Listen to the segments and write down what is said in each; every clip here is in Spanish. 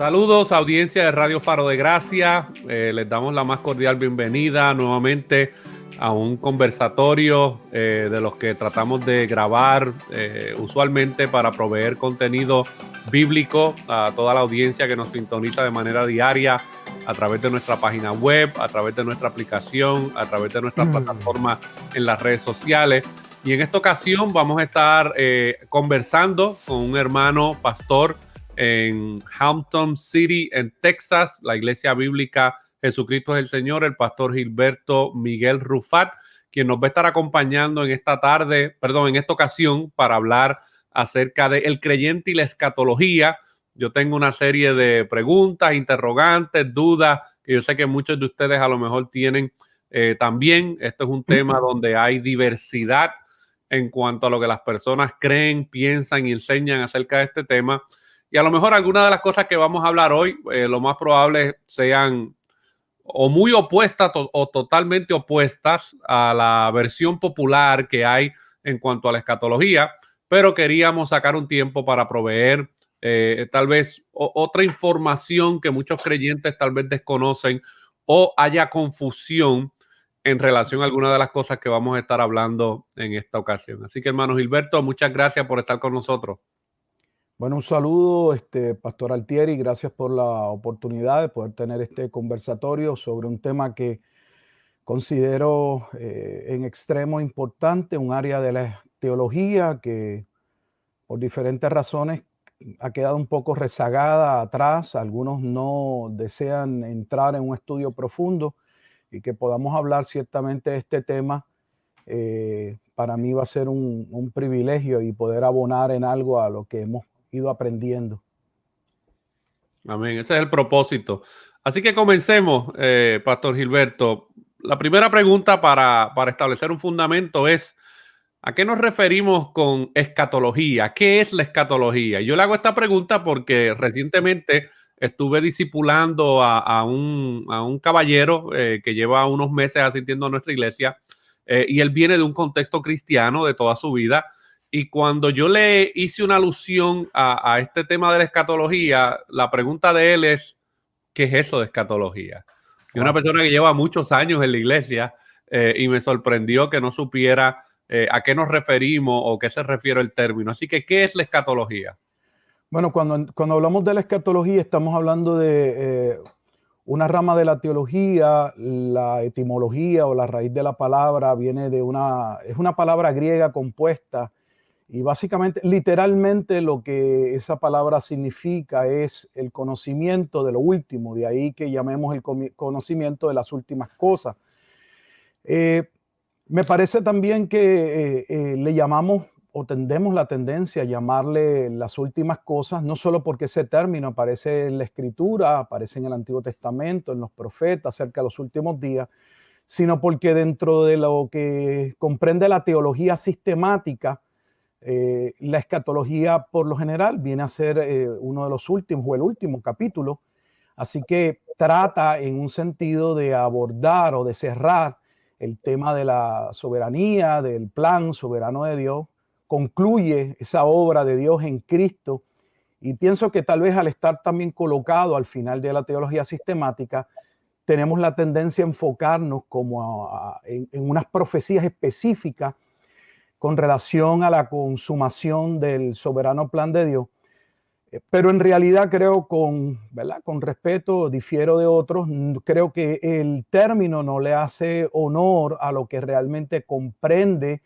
Saludos, audiencia de Radio Faro de Gracia. Les damos la más cordial bienvenida nuevamente a un conversatorio de los que tratamos de grabar usualmente para proveer contenido bíblico a toda la audiencia que nos sintoniza de manera diaria a través de nuestra página web, a través de nuestra aplicación, a través de nuestra plataforma en las redes sociales. Y en esta ocasión vamos a estar conversando con un hermano pastor en Hampton City, en Texas, la Iglesia Bíblica Jesucristo es el Señor, el pastor Gilberto Miguel Rufat, quien nos va a estar acompañando en esta ocasión para hablar acerca de el creyente y la escatología. Yo tengo una serie de preguntas, interrogantes, dudas, que yo sé que muchos de ustedes a lo mejor tienen también. Esto es un tema donde hay diversidad en cuanto a lo que las personas creen, piensan y enseñan acerca de este tema. Y a lo mejor algunas de las cosas que vamos a hablar hoy, lo más probable sean o muy opuestas o totalmente opuestas a la versión popular que hay en cuanto a la escatología, pero queríamos sacar un tiempo para proveer tal vez otra información que muchos creyentes tal vez desconocen o haya confusión en relación a algunas de las cosas que vamos a estar hablando en esta ocasión. Así que, hermano Gilberto, muchas gracias por estar con nosotros. Bueno, un saludo, Pastor Altieri, gracias por la oportunidad de poder tener este conversatorio sobre un tema que considero en extremo importante, un área de la teología que por diferentes razones ha quedado un poco rezagada atrás. Algunos no desean entrar en un estudio profundo y que podamos hablar ciertamente de este tema. Para mí va a ser un privilegio y poder abonar en algo a lo que hemos ido aprendiendo. Amén, ese es el propósito. Así que comencemos, Pastor Gilberto. La primera pregunta para establecer un fundamento es, ¿a qué nos referimos con escatología? ¿Qué es la escatología? Yo le hago esta pregunta porque recientemente estuve discipulando a un caballero que lleva unos meses asistiendo a nuestra iglesia y él viene de un contexto cristiano de toda su vida. Y cuando yo le hice una alusión a este tema de la escatología, la pregunta de él es, ¿qué es eso de escatología? Y una persona que lleva muchos años en la iglesia y me sorprendió que no supiera a qué nos referimos o qué se refiere el término. Así que, ¿qué es la escatología? Bueno, cuando hablamos de la escatología estamos hablando de una rama de la teología. La etimología o la raíz de la palabra viene es una palabra griega compuesta y básicamente, literalmente lo que esa palabra significa es el conocimiento de lo último, de ahí que llamemos el conocimiento de las últimas cosas. Me parece también que le llamamos o tendemos la tendencia a llamarle las últimas cosas, no solo porque ese término aparece en la Escritura, aparece en el Antiguo Testamento, en los profetas, acerca de los últimos días, sino porque dentro de lo que comprende la teología sistemática, la escatología por lo general viene a ser uno de los últimos o el último capítulo, así que trata en un sentido de abordar o de cerrar el tema de la soberanía, del plan soberano de Dios, concluye esa obra de Dios en Cristo. Y pienso que tal vez al estar también colocado al final de la teología sistemática, tenemos la tendencia a enfocarnos como en unas profecías específicas con relación a la consumación del soberano plan de Dios. Pero en realidad creo con respeto, difiero de otros, creo que el término no le hace honor a lo que realmente comprende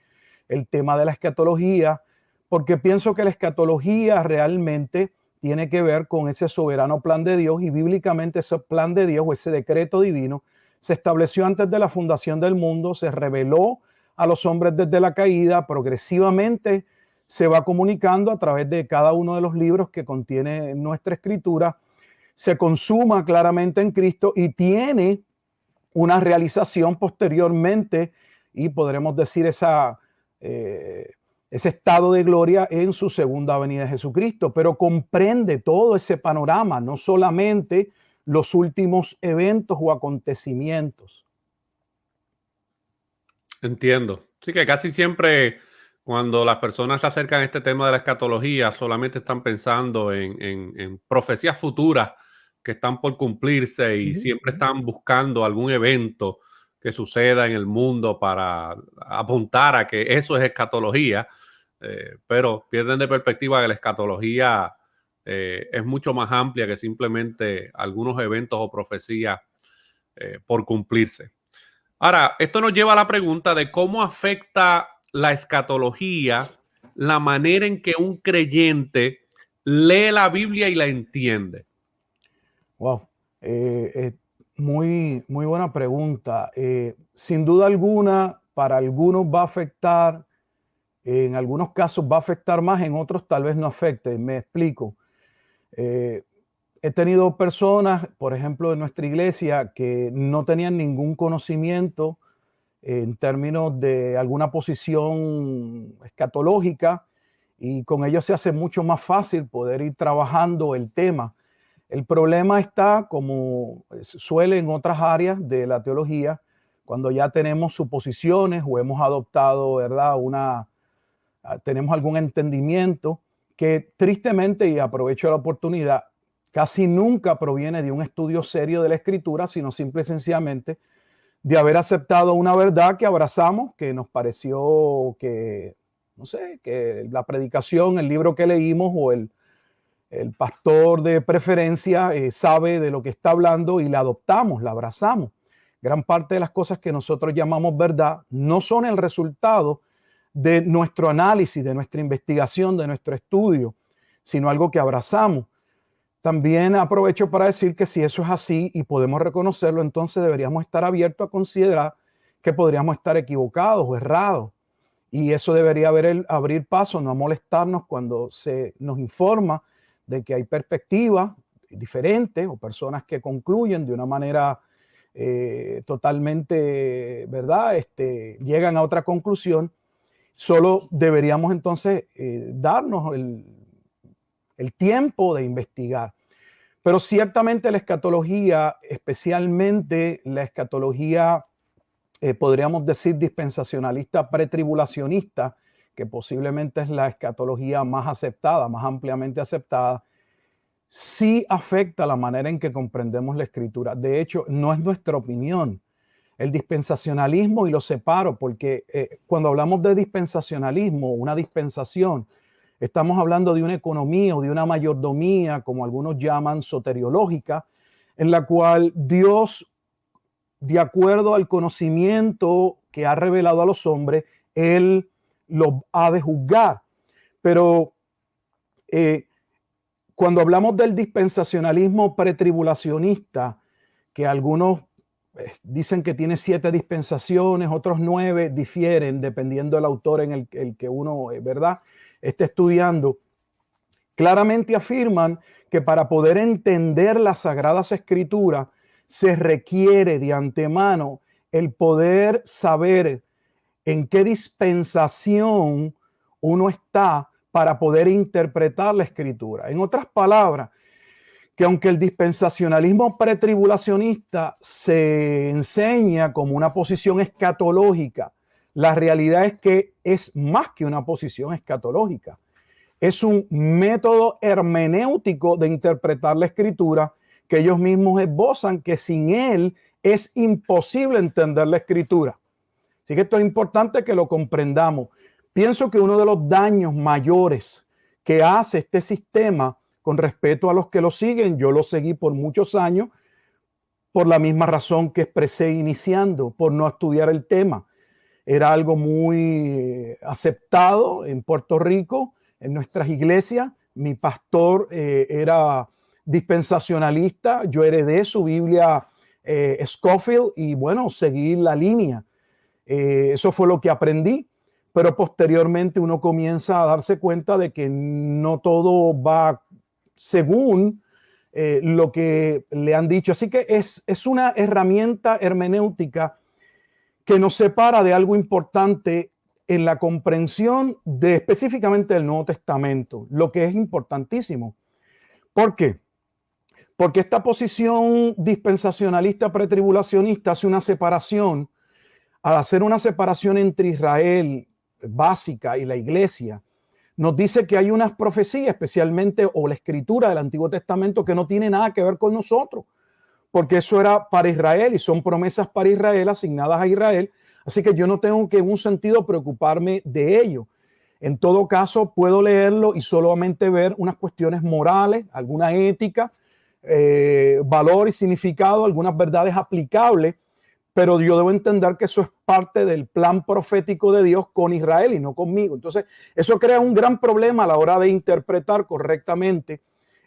el tema de la escatología, porque pienso que la escatología realmente tiene que ver con ese soberano plan de Dios, y bíblicamente ese plan de Dios o ese decreto divino se estableció antes de la fundación del mundo, se reveló a los hombres desde la caída, progresivamente se va comunicando a través de cada uno de los libros que contiene nuestra escritura, se consuma claramente en Cristo y tiene una realización posteriormente, y podremos decir ese estado de gloria en su segunda venida de Jesucristo, pero comprende todo ese panorama, no solamente los últimos eventos o acontecimientos. Entiendo. Sí, que casi siempre cuando las personas se acercan a este tema de la escatología solamente están pensando en profecías futuras que están por cumplirse y siempre están buscando algún evento que suceda en el mundo para apuntar a que eso es escatología, pero pierden de perspectiva que la escatología es mucho más amplia que simplemente algunos eventos o profecías por cumplirse. Ahora, esto nos lleva a la pregunta de cómo afecta la escatología la manera en que un creyente lee la Biblia y la entiende. Wow, muy buena pregunta. Sin duda alguna, para algunos va a afectar, en algunos casos va a afectar más, en otros tal vez no afecte. Me explico. He tenido personas, por ejemplo, de nuestra iglesia, que no tenían ningún conocimiento en términos de alguna posición escatológica, y con ellos se hace mucho más fácil poder ir trabajando el tema. El problema está, como suele en otras áreas de la teología, cuando ya tenemos suposiciones o hemos adoptado, ¿verdad?, tenemos algún entendimiento que tristemente, y aprovecho la oportunidad, casi nunca proviene de un estudio serio de la Escritura, sino simple y sencillamente de haber aceptado una verdad que abrazamos, que nos pareció que, no sé, que la predicación, el libro que leímos o el pastor de preferencia sabe de lo que está hablando y la adoptamos, la abrazamos. Gran parte de las cosas que nosotros llamamos verdad no son el resultado de nuestro análisis, de nuestra investigación, de nuestro estudio, sino algo que abrazamos. También aprovecho para decir que si eso es así y podemos reconocerlo, entonces deberíamos estar abiertos a considerar que podríamos estar equivocados o errados. Y eso debería abrir paso, no molestarnos cuando se nos informa de que hay perspectivas diferentes o personas que concluyen de una manera totalmente, ¿verdad? Llegan a otra conclusión. Solo deberíamos entonces darnos el tiempo de investigar. Pero ciertamente la escatología, especialmente la escatología, podríamos decir dispensacionalista pretribulacionista, que posiblemente es la escatología más aceptada, más ampliamente aceptada, sí afecta la manera en que comprendemos la Escritura. De hecho, no es nuestra opinión. El dispensacionalismo, y lo separo porque cuando hablamos de dispensacionalismo, una dispensación, estamos hablando de una economía o de una mayordomía, como algunos llaman soteriológica, en la cual Dios, de acuerdo al conocimiento que ha revelado a los hombres, Él los ha de juzgar. Pero cuando hablamos del dispensacionalismo pretribulacionista, que algunos dicen que tiene 7 dispensaciones, otros 9, difieren dependiendo del autor en el que uno, ¿verdad?, esté estudiando. Claramente afirman que para poder entender las Sagradas Escrituras se requiere de antemano el poder saber en qué dispensación uno está para poder interpretar la Escritura. En otras palabras, que aunque el dispensacionalismo pretribulacionista se enseña como una posición escatológica, la realidad es que es más que una posición escatológica. Es un método hermenéutico de interpretar la Escritura que ellos mismos esbozan, que sin él es imposible entender la Escritura. Así que esto es importante que lo comprendamos. Pienso que uno de los daños mayores que hace este sistema con respecto a los que lo siguen, yo lo seguí por muchos años por la misma razón que expresé iniciando, por no estudiar el tema. Era algo muy aceptado en Puerto Rico, en nuestras iglesias. Mi pastor era dispensacionalista, yo heredé su Biblia Scofield y bueno, seguí la línea. Eso fue lo que aprendí, pero posteriormente uno comienza a darse cuenta de que no todo va según lo que le han dicho. Así que es una herramienta hermenéutica que nos separa de algo importante en la comprensión de específicamente del Nuevo Testamento, lo que es importantísimo. ¿Por qué? Porque esta posición dispensacionalista pretribulacionista hace una separación. Al hacer una separación entre Israel básica y la iglesia, nos dice que hay unas profecías, especialmente, o la escritura del Antiguo Testamento, que no tiene nada que ver con nosotros, porque eso era para Israel y son promesas para Israel, asignadas a Israel. Así que yo no tengo que en un sentido preocuparme de ello. En todo caso, puedo leerlo y solamente ver unas cuestiones morales, alguna ética, valor y significado, algunas verdades aplicables, pero yo debo entender que eso es parte del plan profético de Dios con Israel y no conmigo. Entonces, eso crea un gran problema a la hora de interpretar correctamente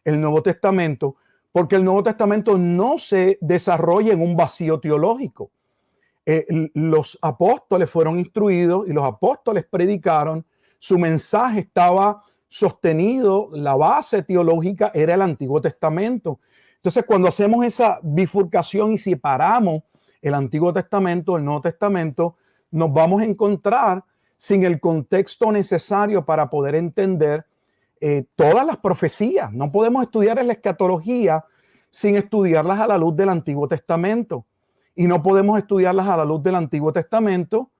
el Nuevo Testamento, porque el Nuevo Testamento no se desarrolla en un vacío teológico. Los apóstoles fueron instruidos y los apóstoles predicaron, su mensaje estaba sostenido, la base teológica era el Antiguo Testamento. Entonces, cuando hacemos esa bifurcación y separamos el Antiguo Testamento, el Nuevo Testamento, nos vamos a encontrar sin el contexto necesario para poder entender todas las profecías. No podemos estudiar la escatología sin estudiarlas a la luz del Antiguo Testamento. Y no podemos estudiarlas a la luz del Antiguo Testamento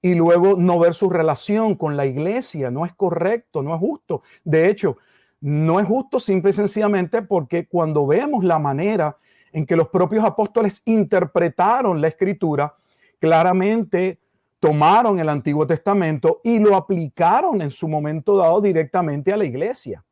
y luego no ver su relación con la iglesia. No es correcto, no es justo. De hecho, no es justo simple y sencillamente porque cuando vemos la manera en que los propios apóstoles interpretaron la escritura, claramente tomaron el Antiguo Testamento y lo aplicaron en su momento dado directamente a la iglesia.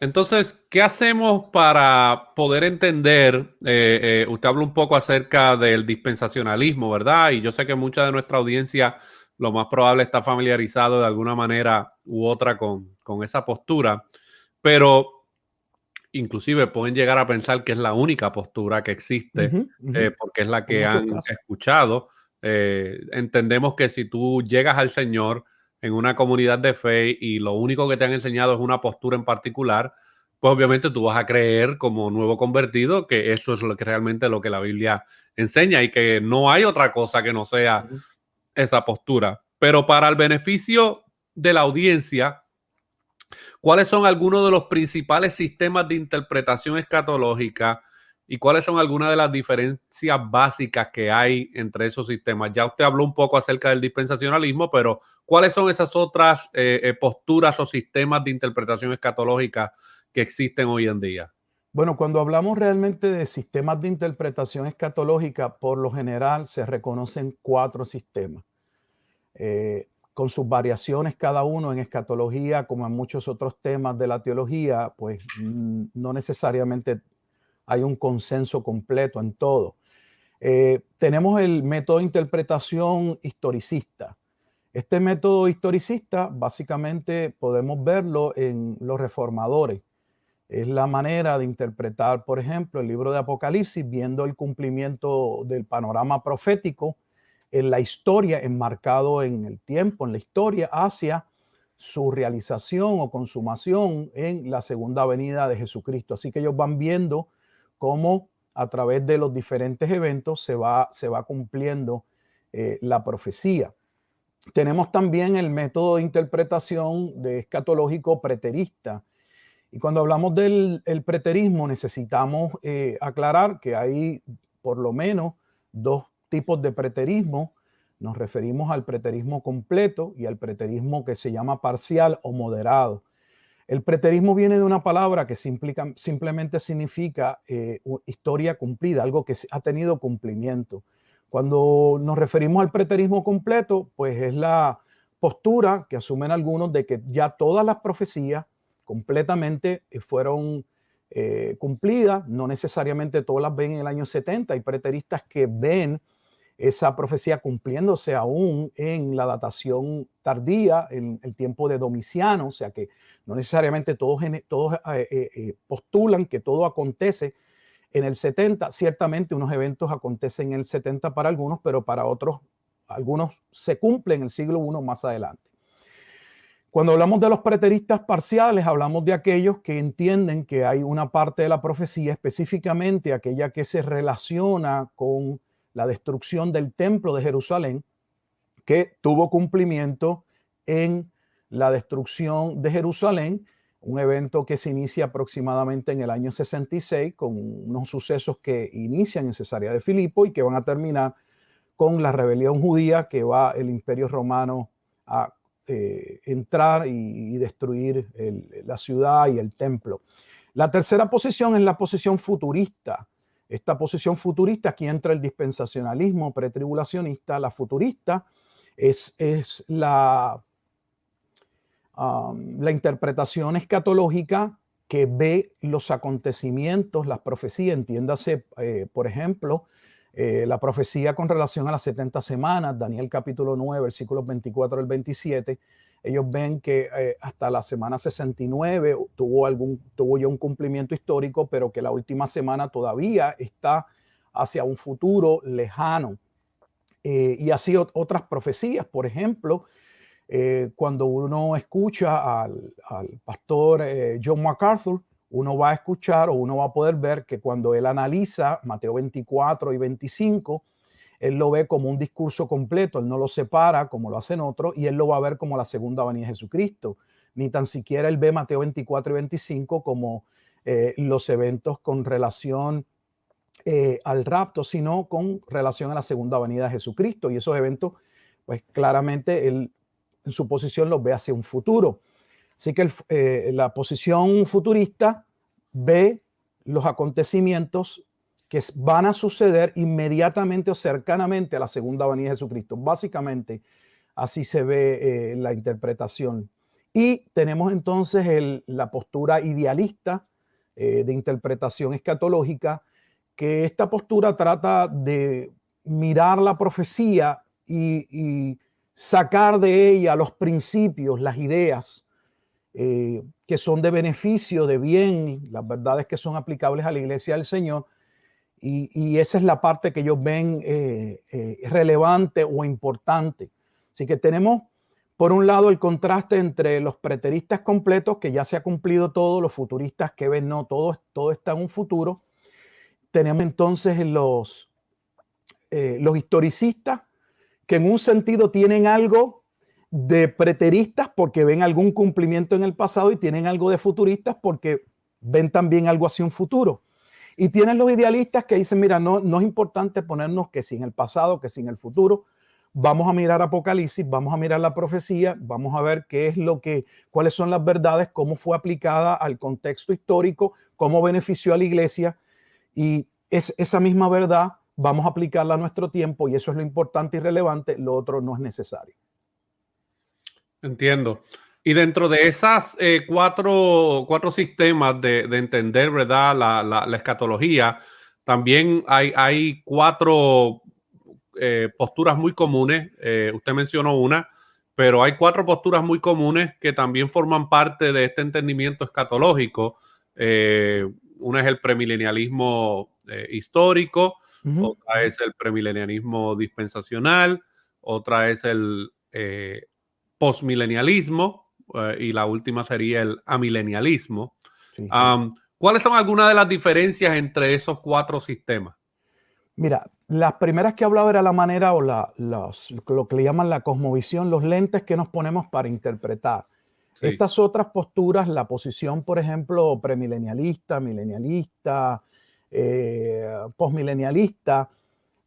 Entonces, ¿qué hacemos para poder entender? Usted habló un poco acerca del dispensacionalismo, ¿verdad? Y yo sé que mucha de nuestra audiencia lo más probable está familiarizado de alguna manera u otra con esa postura, pero inclusive pueden llegar a pensar que es la única postura que existe, porque es la que han escuchado. Entendemos que si tú llegas al Señor en una comunidad de fe y lo único que te han enseñado es una postura en particular, pues obviamente tú vas a creer como nuevo convertido que eso es lo que realmente lo que la Biblia enseña y que no hay otra cosa que no sea esa postura. Pero para el beneficio de la audiencia, ¿cuáles son algunos de los principales sistemas de interpretación escatológica y cuáles son algunas de las diferencias básicas que hay entre esos sistemas? Ya usted habló un poco acerca del dispensacionalismo, pero ¿cuáles son esas otras posturas o sistemas de interpretación escatológica que existen hoy en día? Bueno, cuando hablamos realmente de sistemas de interpretación escatológica, por lo general se reconocen 4 sistemas. Con sus variaciones cada uno en escatología, como en muchos otros temas de la teología, pues no necesariamente hay un consenso completo en todo. Tenemos el método de interpretación historicista. Este método historicista básicamente podemos verlo en los reformadores. Es la manera de interpretar, por ejemplo, el libro de Apocalipsis, viendo el cumplimiento del panorama profético en la historia, enmarcado en el tiempo, en la historia, hacia su realización o consumación en la segunda venida de Jesucristo. Así que ellos van viendo cómo a través de los diferentes eventos se va cumpliendo la profecía. Tenemos también el método de interpretación de escatológico preterista. Y cuando hablamos del preterismo, necesitamos aclarar que hay por lo menos 2 tipos de preterismo. Nos referimos al preterismo completo y al preterismo que se llama parcial o moderado. El preterismo viene de una palabra que simplemente significa historia cumplida, algo que ha tenido cumplimiento. Cuando nos referimos al preterismo completo, pues es la postura que asumen algunos de que ya todas las profecías completamente fueron cumplidas. No necesariamente todas las ven en el año 70. Hay preteristas que ven esa profecía cumpliéndose aún en la datación tardía, en el tiempo de Domiciano, o sea que no necesariamente todos postulan que todo acontece en el 70. Ciertamente unos eventos acontecen en el 70 para algunos, pero para otros, algunos se cumplen en el siglo I más adelante. Cuando hablamos de los preteristas parciales, hablamos de aquellos que entienden que hay una parte de la profecía, específicamente aquella que se relaciona con la destrucción del templo de Jerusalén, que tuvo cumplimiento en la destrucción de Jerusalén, un evento que se inicia aproximadamente en el año 66 con unos sucesos que inician en Cesarea de Filipo y que van a terminar con la rebelión judía que va el Imperio Romano a entrar y destruir la ciudad y el templo. La tercera posición es la posición futurista. Esta posición futurista, aquí entra el dispensacionalismo pretribulacionista. La futurista es la interpretación escatológica que ve los acontecimientos, las profecías, entiéndase, por ejemplo, la profecía con relación a las 70 semanas, Daniel capítulo 9, versículos 24 al 27, ellos ven que hasta la semana 69 tuvo ya un cumplimiento histórico, pero que la última semana todavía está hacia un futuro lejano. Y así otras profecías, por ejemplo, cuando uno escucha al pastor John MacArthur, uno va a escuchar o uno va a poder ver que cuando él analiza Mateo 24 y 25, él lo ve como un discurso completo, él no lo separa como lo hacen otros, y él lo va a ver como la segunda venida de Jesucristo. Ni tan siquiera él ve Mateo 24 y 25 como los eventos con relación al rapto, sino con relación a la segunda venida de Jesucristo. Y esos eventos, pues claramente él en su posición los ve hacia un futuro. Así que la posición futurista ve los acontecimientos que van a suceder inmediatamente o cercanamente a la segunda venida de Jesucristo. Básicamente, así se ve la interpretación. Y tenemos entonces la postura idealista de interpretación escatológica, que esta postura trata de mirar la profecía y sacar de ella los principios, las ideas que son de beneficio, de bien, las verdades que son aplicables a la iglesia del Señor. Y esa es la parte que ellos ven relevante o importante. Así que tenemos, por un lado, el contraste entre los preteristas completos, que ya se ha cumplido todo, los futuristas que ven, no, todo está en un futuro. Tenemos entonces los historicistas, que en un sentido tienen algo de preteristas porque ven algún cumplimiento en el pasado, y tienen algo de futuristas porque ven también algo hacia un futuro. Y tienen los idealistas que dicen, mira, no es importante ponernos que si en el pasado, que si en el futuro. Vamos a mirar Apocalipsis, vamos a mirar la profecía, vamos a ver cuáles son las verdades, cómo fue aplicada al contexto histórico, cómo benefició a la iglesia, y esa misma verdad vamos a aplicarla a nuestro tiempo, y eso es lo importante y relevante, lo otro no es necesario. Entiendo. Y dentro de esas cuatro sistemas de entender, ¿verdad? La escatología, también hay cuatro posturas muy comunes. Usted mencionó una, pero hay cuatro posturas muy comunes que también forman parte de este entendimiento escatológico. Una es el premilenialismo histórico, otra es el premilenialismo dispensacional, otra es el postmilenialismo, y la última sería el amilenialismo. Sí. ¿Cuáles son algunas de las diferencias entre esos cuatro sistemas? Mira, las primeras que hablaba era la manera o lo que le llaman la cosmovisión, los lentes que nos ponemos para interpretar. Sí. Estas otras posturas, la posición, por ejemplo, premilenialista, milenialista, postmilenialista,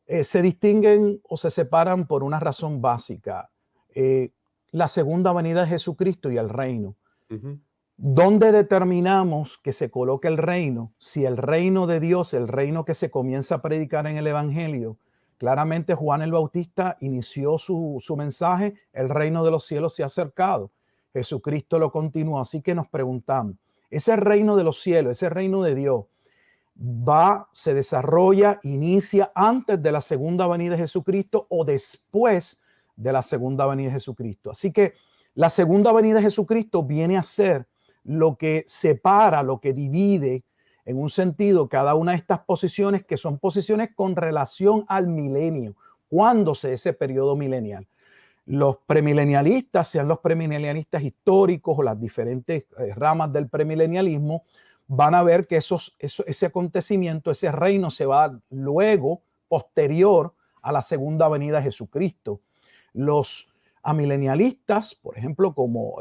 se distinguen o se separan por una razón básica. La segunda venida de Jesucristo y el reino. Uh-huh. ¿Dónde determinamos que se coloque el reino? Si el reino de Dios, el reino que se comienza a predicar en el Evangelio, claramente Juan el Bautista inició su mensaje, el reino de los cielos se ha acercado. Jesucristo lo continuó, así que nos preguntamos, ese reino de los cielos, ese reino de Dios, se desarrolla, inicia antes de la segunda venida de Jesucristo o después de la segunda venida de Jesucristo. Así que la segunda venida de Jesucristo viene a ser lo que separa, lo que divide en un sentido cada una de estas posiciones, que son posiciones con relación al milenio, cuando se ese periodo milenial. Los premilenialistas, sean los premilenialistas históricos o las diferentes ramas del premilenialismo, van a ver que ese acontecimiento, ese reino se va luego, posterior a la segunda venida de Jesucristo. Los amilenialistas, por ejemplo, como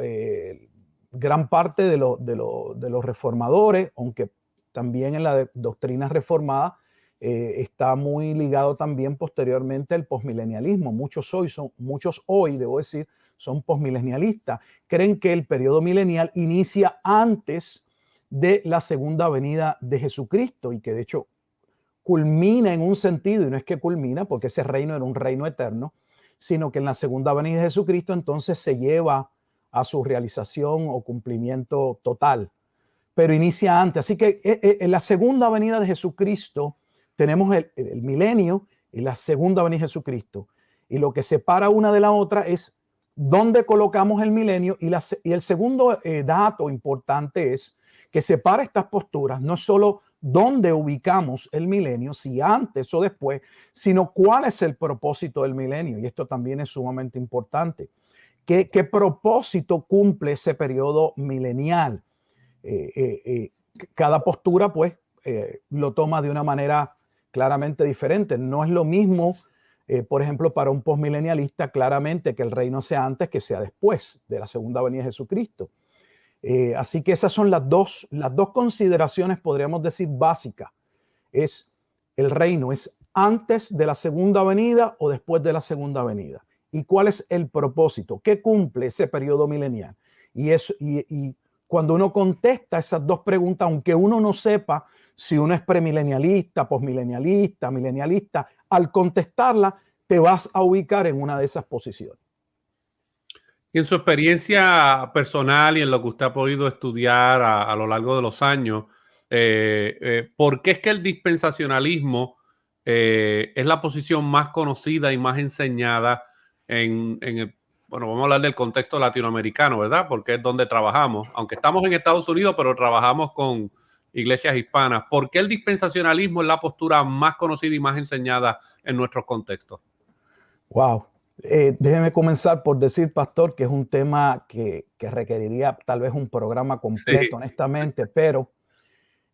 gran parte de los reformadores, aunque también en la doctrina reformada está muy ligado también posteriormente al posmilenialismo. Muchos hoy, debo decir, son posmilenialistas, creen que el periodo milenial inicia antes de la segunda venida de Jesucristo y que de hecho culmina en un sentido, y no es que culmina porque ese reino era un reino eterno, sino que en la segunda venida de Jesucristo entonces se lleva a su realización o cumplimiento total, pero inicia antes. Así que en la segunda venida de Jesucristo tenemos el milenio y la segunda venida de Jesucristo. Y lo que separa una de la otra es dónde colocamos el milenio. Y el segundo dato importante es que separa estas posturas, no solo dónde ubicamos el milenio, si antes o después, sino cuál es el propósito del milenio. Y esto también es sumamente importante. ¿Qué propósito cumple ese periodo milenial? Cada postura, pues, lo toma de una manera claramente diferente. No es lo mismo, por ejemplo, para un postmilenialista, claramente que el reino sea antes que sea después de la segunda venida de Jesucristo. Así que esas son las dos consideraciones, podríamos decir, básicas. Es el reino, es antes de la segunda venida o después de la segunda venida. ¿Y cuál es el propósito? ¿Qué cumple ese periodo milenial? Y cuando uno contesta esas dos preguntas, aunque uno no sepa si uno es premilenialista, posmilenialista, milenialista, al contestarla te vas a ubicar en una de esas posiciones. Y en su experiencia personal y en lo que usted ha podido estudiar a lo largo de los años, ¿por qué es que el dispensacionalismo es la posición más conocida y más enseñada en el, bueno, vamos a hablar del contexto latinoamericano, ¿verdad? Porque es donde trabajamos, aunque estamos en Estados Unidos, pero trabajamos con iglesias hispanas. ¿Por qué el dispensacionalismo es la postura más conocida y más enseñada en nuestros contextos? Wow. Déjeme comenzar por decir, pastor, que es un tema que requeriría tal vez un programa completo, sí, honestamente, pero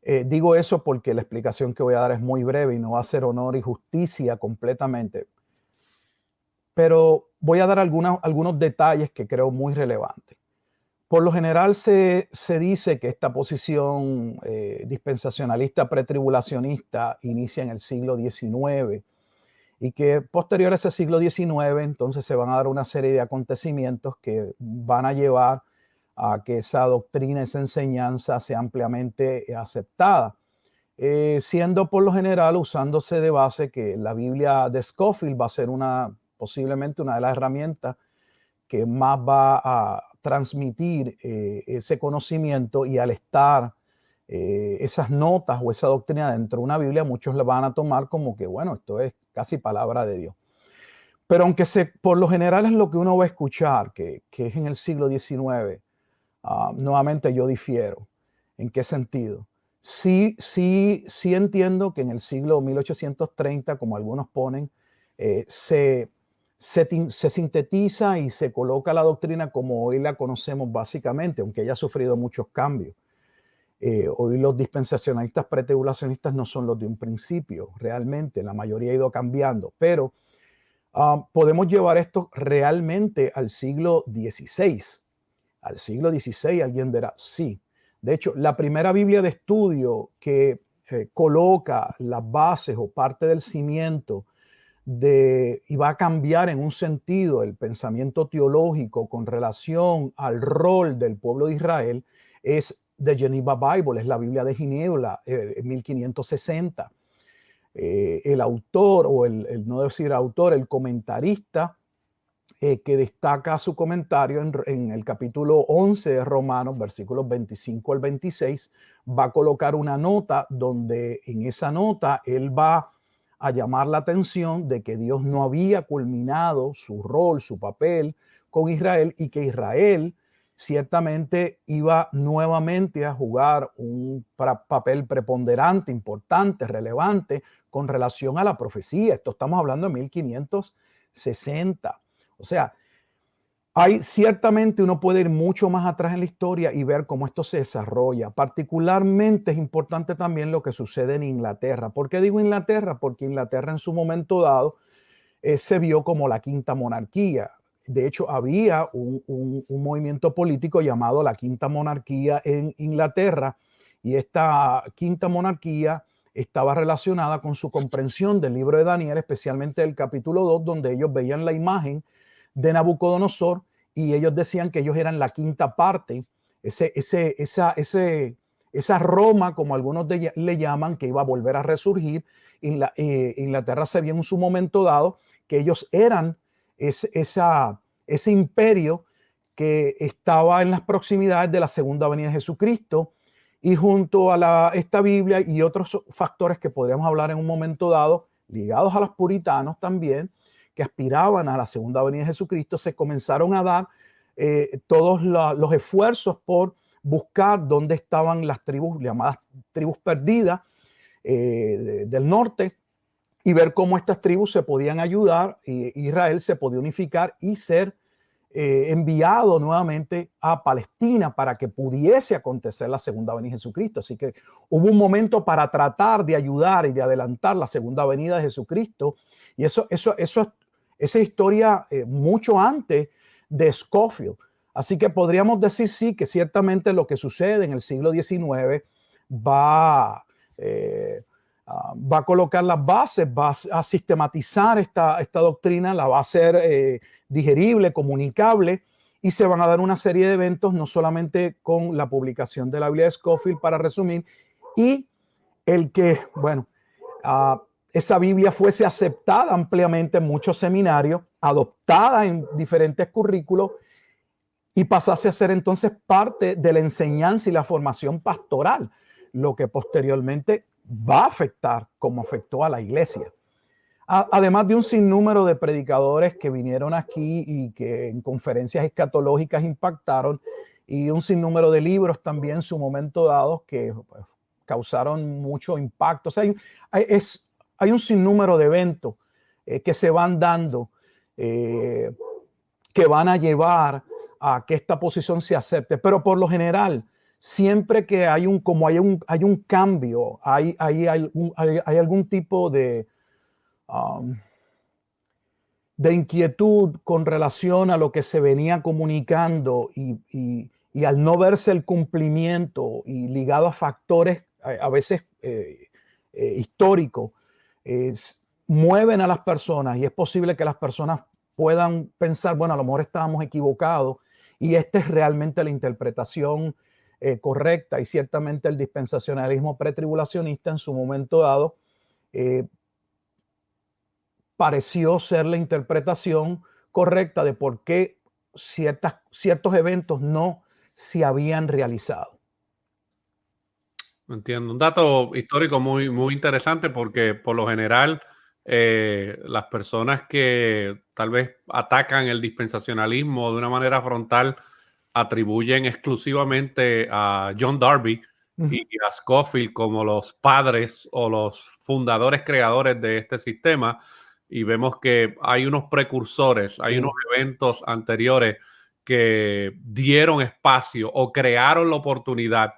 digo eso porque la explicación que voy a dar es muy breve y no va a hacer honor y justicia completamente. Pero voy a dar algunos detalles que creo muy relevantes. Por lo general se dice que esta posición dispensacionalista pretribulacionista inicia en el siglo XIX y que posterior a ese siglo XIX entonces se van a dar una serie de acontecimientos que van a llevar a que esa doctrina, esa enseñanza sea ampliamente aceptada, siendo por lo general usándose de base que la Biblia de Scofield va a ser posiblemente una de las herramientas que más va a transmitir ese conocimiento, y al estar esas notas o esa doctrina dentro de una Biblia, muchos la van a tomar como que, bueno, esto es casi palabra de Dios. Pero aunque por lo general es lo que uno va a escuchar, que es en el siglo XIX, nuevamente yo difiero. ¿En qué sentido? Sí entiendo que en el siglo 1830, como algunos ponen, se sintetiza y se coloca la doctrina como hoy la conocemos básicamente, aunque haya sufrido muchos cambios. Hoy los dispensacionalistas pretribulacionistas no son los de un principio, realmente, la mayoría ha ido cambiando, pero podemos llevar esto realmente al siglo XVI. Al siglo XVI alguien dirá, sí. De hecho, la primera Biblia de estudio que coloca las bases o parte del cimiento y va a cambiar en un sentido el pensamiento teológico con relación al rol del pueblo de Israel es The Geneva Bible, es la Biblia de Ginebra, 1560. El autor, o no decir autor, el comentarista que destaca su comentario en el capítulo 11 de Romanos, versículos 25 al 26, va a colocar una nota donde en esa nota él va a llamar la atención de que Dios no había culminado su rol, su papel con Israel, y que Israel ciertamente iba nuevamente a jugar un papel preponderante, importante, relevante con relación a la profecía. Esto estamos hablando de 1560. O sea, ciertamente uno puede ir mucho más atrás en la historia y ver cómo esto se desarrolla. Particularmente es importante también lo que sucede en Inglaterra. ¿Por qué digo Inglaterra? Porque Inglaterra en su momento dado se vio como la quinta monarquía. De hecho, había un movimiento político llamado la Quinta Monarquía en Inglaterra, y esta quinta monarquía estaba relacionada con su comprensión del libro de Daniel, especialmente el capítulo 2, donde ellos veían la imagen de Nabucodonosor y ellos decían que ellos eran la quinta parte, esa Roma, como algunos le llaman, que iba a volver a resurgir. Inglaterra se vio en su momento dado que ellos eran ese imperio que estaba en las proximidades de la segunda venida de Jesucristo, y junto a esta Biblia y otros factores que podríamos hablar en un momento dado, ligados a los puritanos también, que aspiraban a la segunda venida de Jesucristo, se comenzaron a dar todos los esfuerzos por buscar dónde estaban las tribus, llamadas tribus perdidas del norte, y ver cómo estas tribus se podían ayudar, Israel se podía unificar y ser enviado nuevamente a Palestina para que pudiese acontecer la segunda venida de Jesucristo. Así que hubo un momento para tratar de ayudar y de adelantar la segunda venida de Jesucristo, y esa historia mucho antes de Scofield. Así que podríamos decir sí, que ciertamente lo que sucede en el siglo XIX va a colocar las bases, va a sistematizar esta doctrina, la va a hacer digerible, comunicable, y se van a dar una serie de eventos, no solamente con la publicación de la Biblia de Scofield, para resumir, y el que, bueno, esa Biblia fuese aceptada ampliamente en muchos seminarios, adoptada en diferentes currículos, y pasase a ser entonces parte de la enseñanza y la formación pastoral, lo que posteriormente va a afectar como afectó a la iglesia. Además de un sinnúmero de predicadores que vinieron aquí y que en conferencias escatológicas impactaron, y un sinnúmero de libros también en su momento dado que pues, causaron mucho impacto. O sea, hay un sinnúmero de eventos que se van dando, que van a llevar a que esta posición se acepte, pero por lo general, siempre que hay un cambio, hay algún tipo de inquietud con relación a lo que se venía comunicando, y al no verse el cumplimiento y ligado a factores a veces históricos, mueven a las personas, y es posible que las personas puedan pensar, bueno, a lo mejor estábamos equivocados y esta es realmente la interpretación correcta, y ciertamente el dispensacionalismo pretribulacionista en su momento dado pareció ser la interpretación correcta de por qué ciertos eventos no se habían realizado. Entiendo. Un dato histórico muy, muy interesante porque por lo general las personas que tal vez atacan el dispensacionalismo de una manera frontal atribuyen exclusivamente a John Darby y a Scofield como los padres o los fundadores creadores de este sistema, y vemos que hay unos precursores, hay unos eventos anteriores que dieron espacio o crearon la oportunidad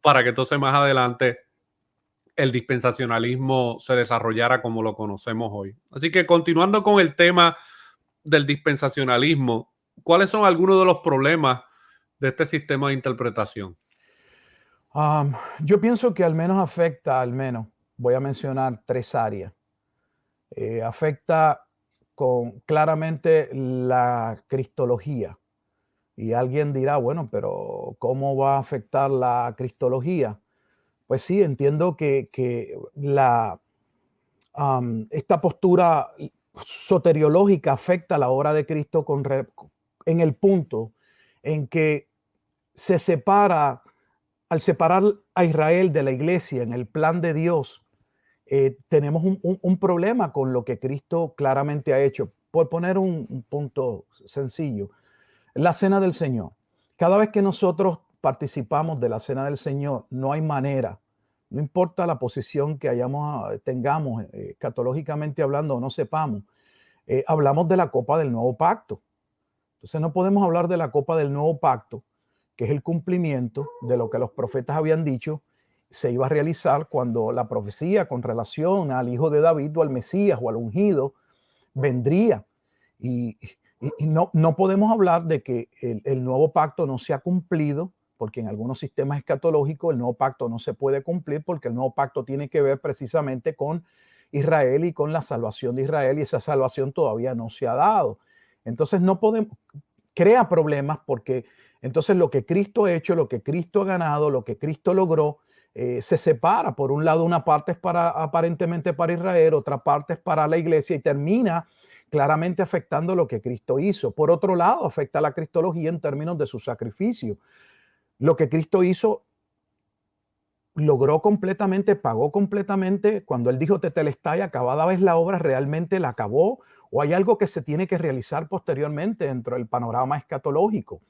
para que entonces más adelante el dispensacionalismo se desarrollara como lo conocemos hoy. Así que continuando con el tema del dispensacionalismo, ¿cuáles son algunos de los problemas de este sistema de interpretación? Yo pienso que al menos voy a mencionar 3 áreas. Afecta claramente la cristología. Y alguien dirá, bueno, pero ¿cómo va a afectar la cristología? Pues sí, entiendo que esta postura soteriológica afecta a la obra de Cristo en el punto en que se separa, al separar a Israel de la iglesia en el plan de Dios, tenemos un problema con lo que Cristo claramente ha hecho. Por poner un punto sencillo, la cena del Señor. Cada vez que nosotros participamos de la cena del Señor, no hay manera, no importa la posición que tengamos, escatológicamente hablando, o no sepamos, hablamos de la copa del nuevo pacto. Entonces no podemos hablar de la copa del nuevo pacto, que es el cumplimiento de lo que los profetas habían dicho se iba a realizar cuando la profecía con relación al hijo de David o al Mesías o al ungido vendría. Y no podemos hablar de que el nuevo pacto no se ha cumplido, porque en algunos sistemas escatológicos el nuevo pacto no se puede cumplir, porque el nuevo pacto tiene que ver precisamente con Israel y con la salvación de Israel, y esa salvación todavía no se ha dado. Entonces no podemos, crea problemas porque entonces lo que Cristo ha hecho, lo que Cristo ha ganado, lo que Cristo logró, se separa. Por un lado, una parte es aparentemente para Israel, otra parte es para la iglesia y termina claramente afectando lo que Cristo hizo. Por otro lado, afecta a la cristología en términos de su sacrificio. Lo que Cristo hizo logró completamente, pagó completamente. Cuando él dijo tetelestai, acabada vez la obra, realmente la acabó, o hay algo que se tiene que realizar posteriormente dentro del panorama escatológico.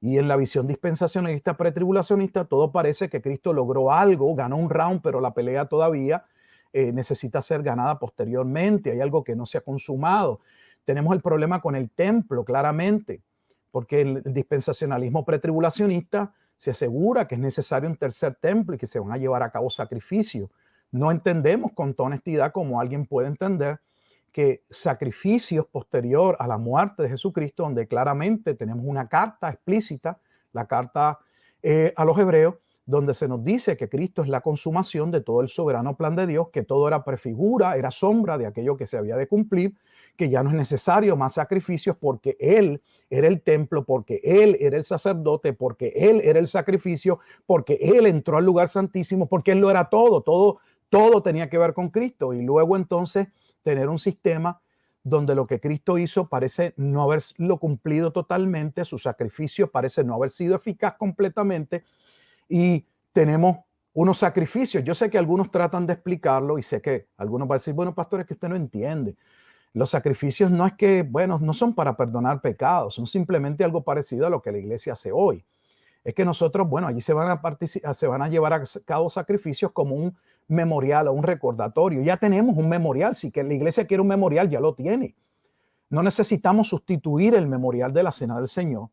Y en la visión dispensacionalista pretribulacionista, todo parece que Cristo logró algo, ganó un round, pero la pelea todavía necesita ser ganada posteriormente. Hay algo que no se ha consumado. Tenemos el problema con el templo, claramente, porque el dispensacionalismo pretribulacionista se asegura que es necesario un tercer templo y que se van a llevar a cabo sacrificios. No entendemos con toda honestidad como alguien puede entender que sacrificios posterior a la muerte de Jesucristo, donde claramente tenemos una carta explícita, la carta a los hebreos, donde se nos dice que Cristo es la consumación de todo el soberano plan de Dios, que todo era prefigura, era sombra de aquello que se había de cumplir, que ya no es necesario más sacrificios porque Él era el templo, porque Él era el sacerdote, porque Él era el sacrificio, porque Él entró al lugar santísimo, porque Él lo era todo tenía que ver con Cristo. Y luego entonces tener un sistema donde lo que Cristo hizo parece no haberlo cumplido totalmente, su sacrificio parece no haber sido eficaz completamente, y tenemos unos sacrificios. Yo sé que algunos tratan de explicarlo y sé que algunos van a decir, bueno, pastor, es que usted no entiende. Los sacrificios no es que, bueno, no son para perdonar pecados, son simplemente algo parecido a lo que la iglesia hace hoy. Es que nosotros, bueno, allí se van a llevar a cabo sacrificios como un memorial o un recordatorio. Ya tenemos un memorial, si que la iglesia quiere un memorial, ya lo tiene. No necesitamos sustituir el memorial de la Cena del Señor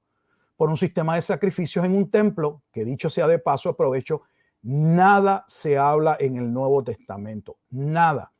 por un sistema de sacrificios en un templo, que dicho sea de paso, aprovecho, nada se habla en el Nuevo Testamento, nada.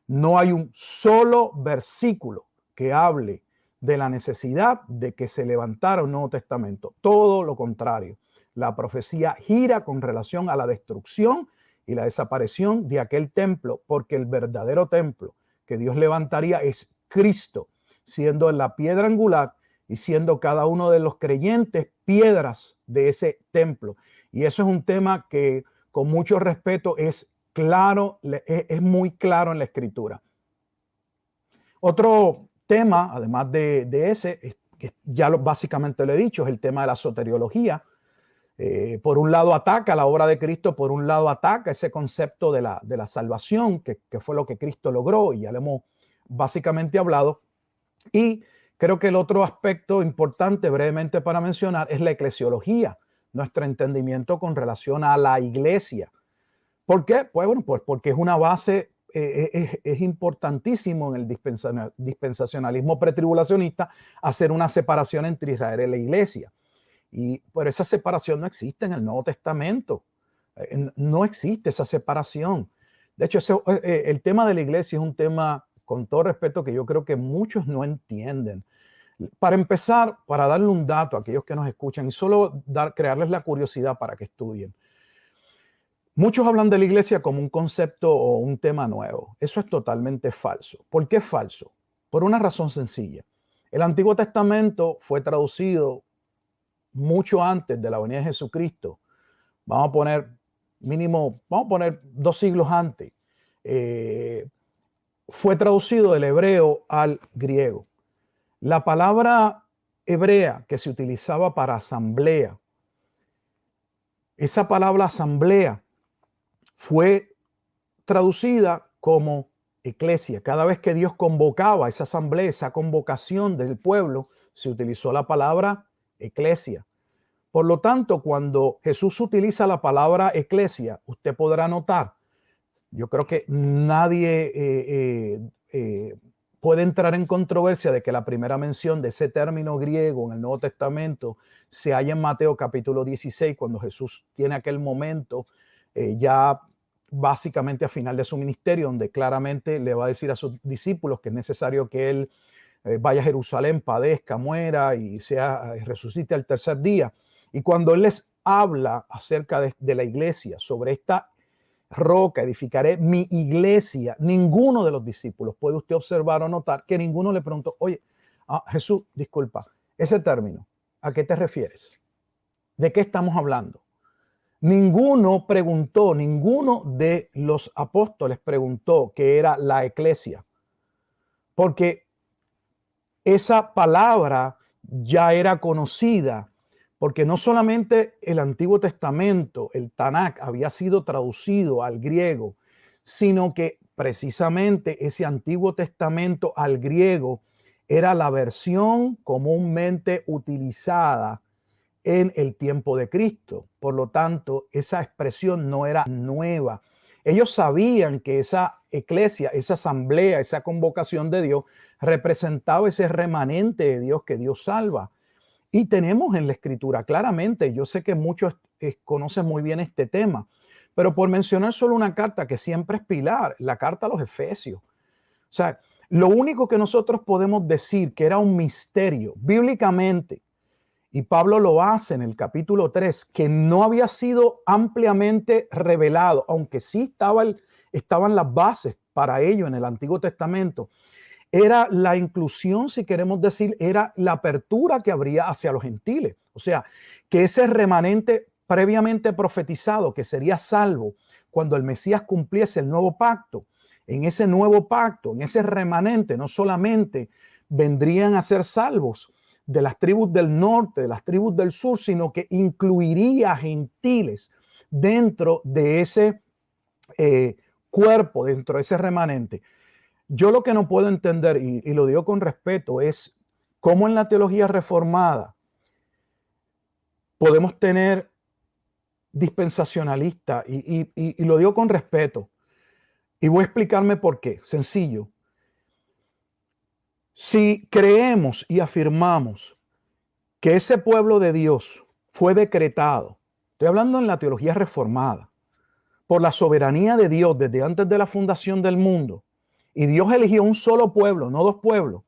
No hay un solo versículo que hable de la necesidad de que se levantara un Nuevo Testamento. Todo lo contrario. La profecía gira con relación a la destrucción y la desaparición de aquel templo, porque el verdadero templo que Dios levantaría es Cristo, siendo la piedra angular y siendo cada uno de los creyentes piedras de ese templo. Y eso es un tema que, con mucho respeto, es claro, es muy claro en la Escritura. Otro tema, además de ese, que ya básicamente lo he dicho, es el tema de la soteriología. Por un lado ataca la obra de Cristo, por un lado ataca ese concepto de la salvación, que fue lo que Cristo logró, y ya lo hemos básicamente hablado. Y creo que el otro aspecto importante, brevemente para mencionar, es la eclesiología, nuestro entendimiento con relación a la iglesia. ¿Por qué? Pues bueno, pues porque es una base, es importantísimo en el dispensacionalismo pretribulacionista hacer una separación entre Israel y la iglesia. Y por esa separación no existe en el Nuevo Testamento. No existe esa separación. De hecho, el tema de la iglesia es un tema, con todo respeto, que yo creo que muchos no entienden. Para empezar, para darle un dato a aquellos que nos escuchan y solo crearles la curiosidad para que estudien. Muchos hablan de la iglesia como un concepto o un tema nuevo. Eso es totalmente falso. ¿Por qué es falso? Por una razón sencilla. El Antiguo Testamento fue traducido mucho antes de la venida de Jesucristo. Vamos a poner 2 siglos antes. Fue traducido del hebreo al griego. La palabra hebrea que se utilizaba para asamblea, esa palabra asamblea fue traducida como eclesia. Cada vez que Dios convocaba esa asamblea, esa convocación del pueblo, se utilizó la palabra eclesia. Por lo tanto, cuando Jesús utiliza la palabra eclesia, usted podrá notar, yo creo que nadie puede entrar en controversia de que la primera mención de ese término griego en el Nuevo Testamento se halla en Mateo capítulo 16, cuando Jesús tiene aquel momento ya básicamente a final de su ministerio, donde claramente le va a decir a sus discípulos que es necesario que él vaya a Jerusalén, padezca, muera y resucite al tercer día. Y cuando él les habla acerca de la iglesia, sobre esta roca edificaré mi iglesia, ninguno de los discípulos, puede usted observar o notar que ninguno le preguntó, oye, Jesús, disculpa, Ese término, ¿a qué te refieres? ¿De qué estamos hablando? Ninguno preguntó, ninguno de los apóstoles preguntó qué era la eclesia, porque esa palabra ya era conocida, porque no solamente el Antiguo Testamento, el Tanakh, había sido traducido al griego, sino que precisamente ese Antiguo Testamento al griego era la versión comúnmente utilizada en el tiempo de Cristo. Por lo tanto, esa expresión no era nueva. Ellos sabían que esa eclesia, esa asamblea, esa convocación de Dios representaba ese remanente de Dios que Dios salva. Y tenemos en la escritura claramente, yo sé que muchos conocen muy bien este tema, pero por mencionar solo una carta que siempre es pilar, la carta a los Efesios. O sea, lo único que nosotros podemos decir que era un misterio bíblicamente, y Pablo lo hace en el capítulo 3, que no había sido ampliamente revelado, aunque sí estaban las bases para ello en el Antiguo Testamento, era la inclusión, si queremos decir, era la apertura que habría hacia los gentiles. O sea, que ese remanente previamente profetizado, que sería salvo cuando el Mesías cumpliese el nuevo pacto, en ese nuevo pacto, en ese remanente, no solamente vendrían a ser salvos de las tribus del norte, de las tribus del sur, sino que incluiría gentiles dentro de ese cuerpo, dentro de ese remanente. Yo lo que no puedo entender, y lo digo con respeto, es cómo en la teología reformada podemos tener dispensacionalistas, y lo digo con respeto, y voy a explicarme por qué. Sencillo. Si creemos y afirmamos que ese pueblo de Dios fue decretado, estoy hablando en la teología reformada, por la soberanía de Dios desde antes de la fundación del mundo, y Dios eligió un solo pueblo, no dos pueblos,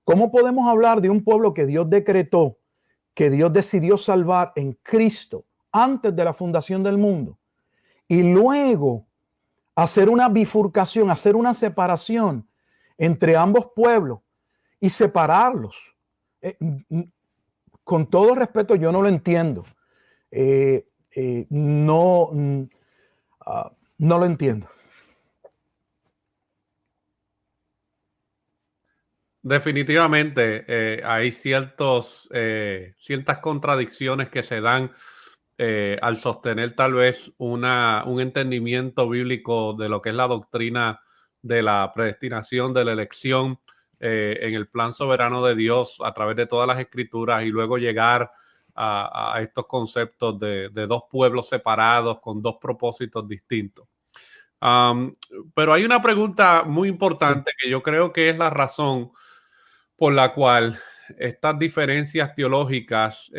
¿cómo podemos hablar de un pueblo que Dios decretó, que Dios decidió salvar en Cristo antes de la fundación del mundo, y luego hacer una bifurcación, hacer una separación entre ambos pueblos y separarlos? Con todo respeto, yo no lo entiendo. No, no lo entiendo. Definitivamente hay ciertas contradicciones que se dan al sostener tal vez un entendimiento bíblico de lo que es la doctrina de la predestinación, de la elección en el plan soberano de Dios a través de todas las escrituras, y luego llegar a estos conceptos de dos pueblos separados con dos propósitos distintos. Um, pero hay una pregunta muy importante que yo creo que es la razón por la cual estas diferencias teológicas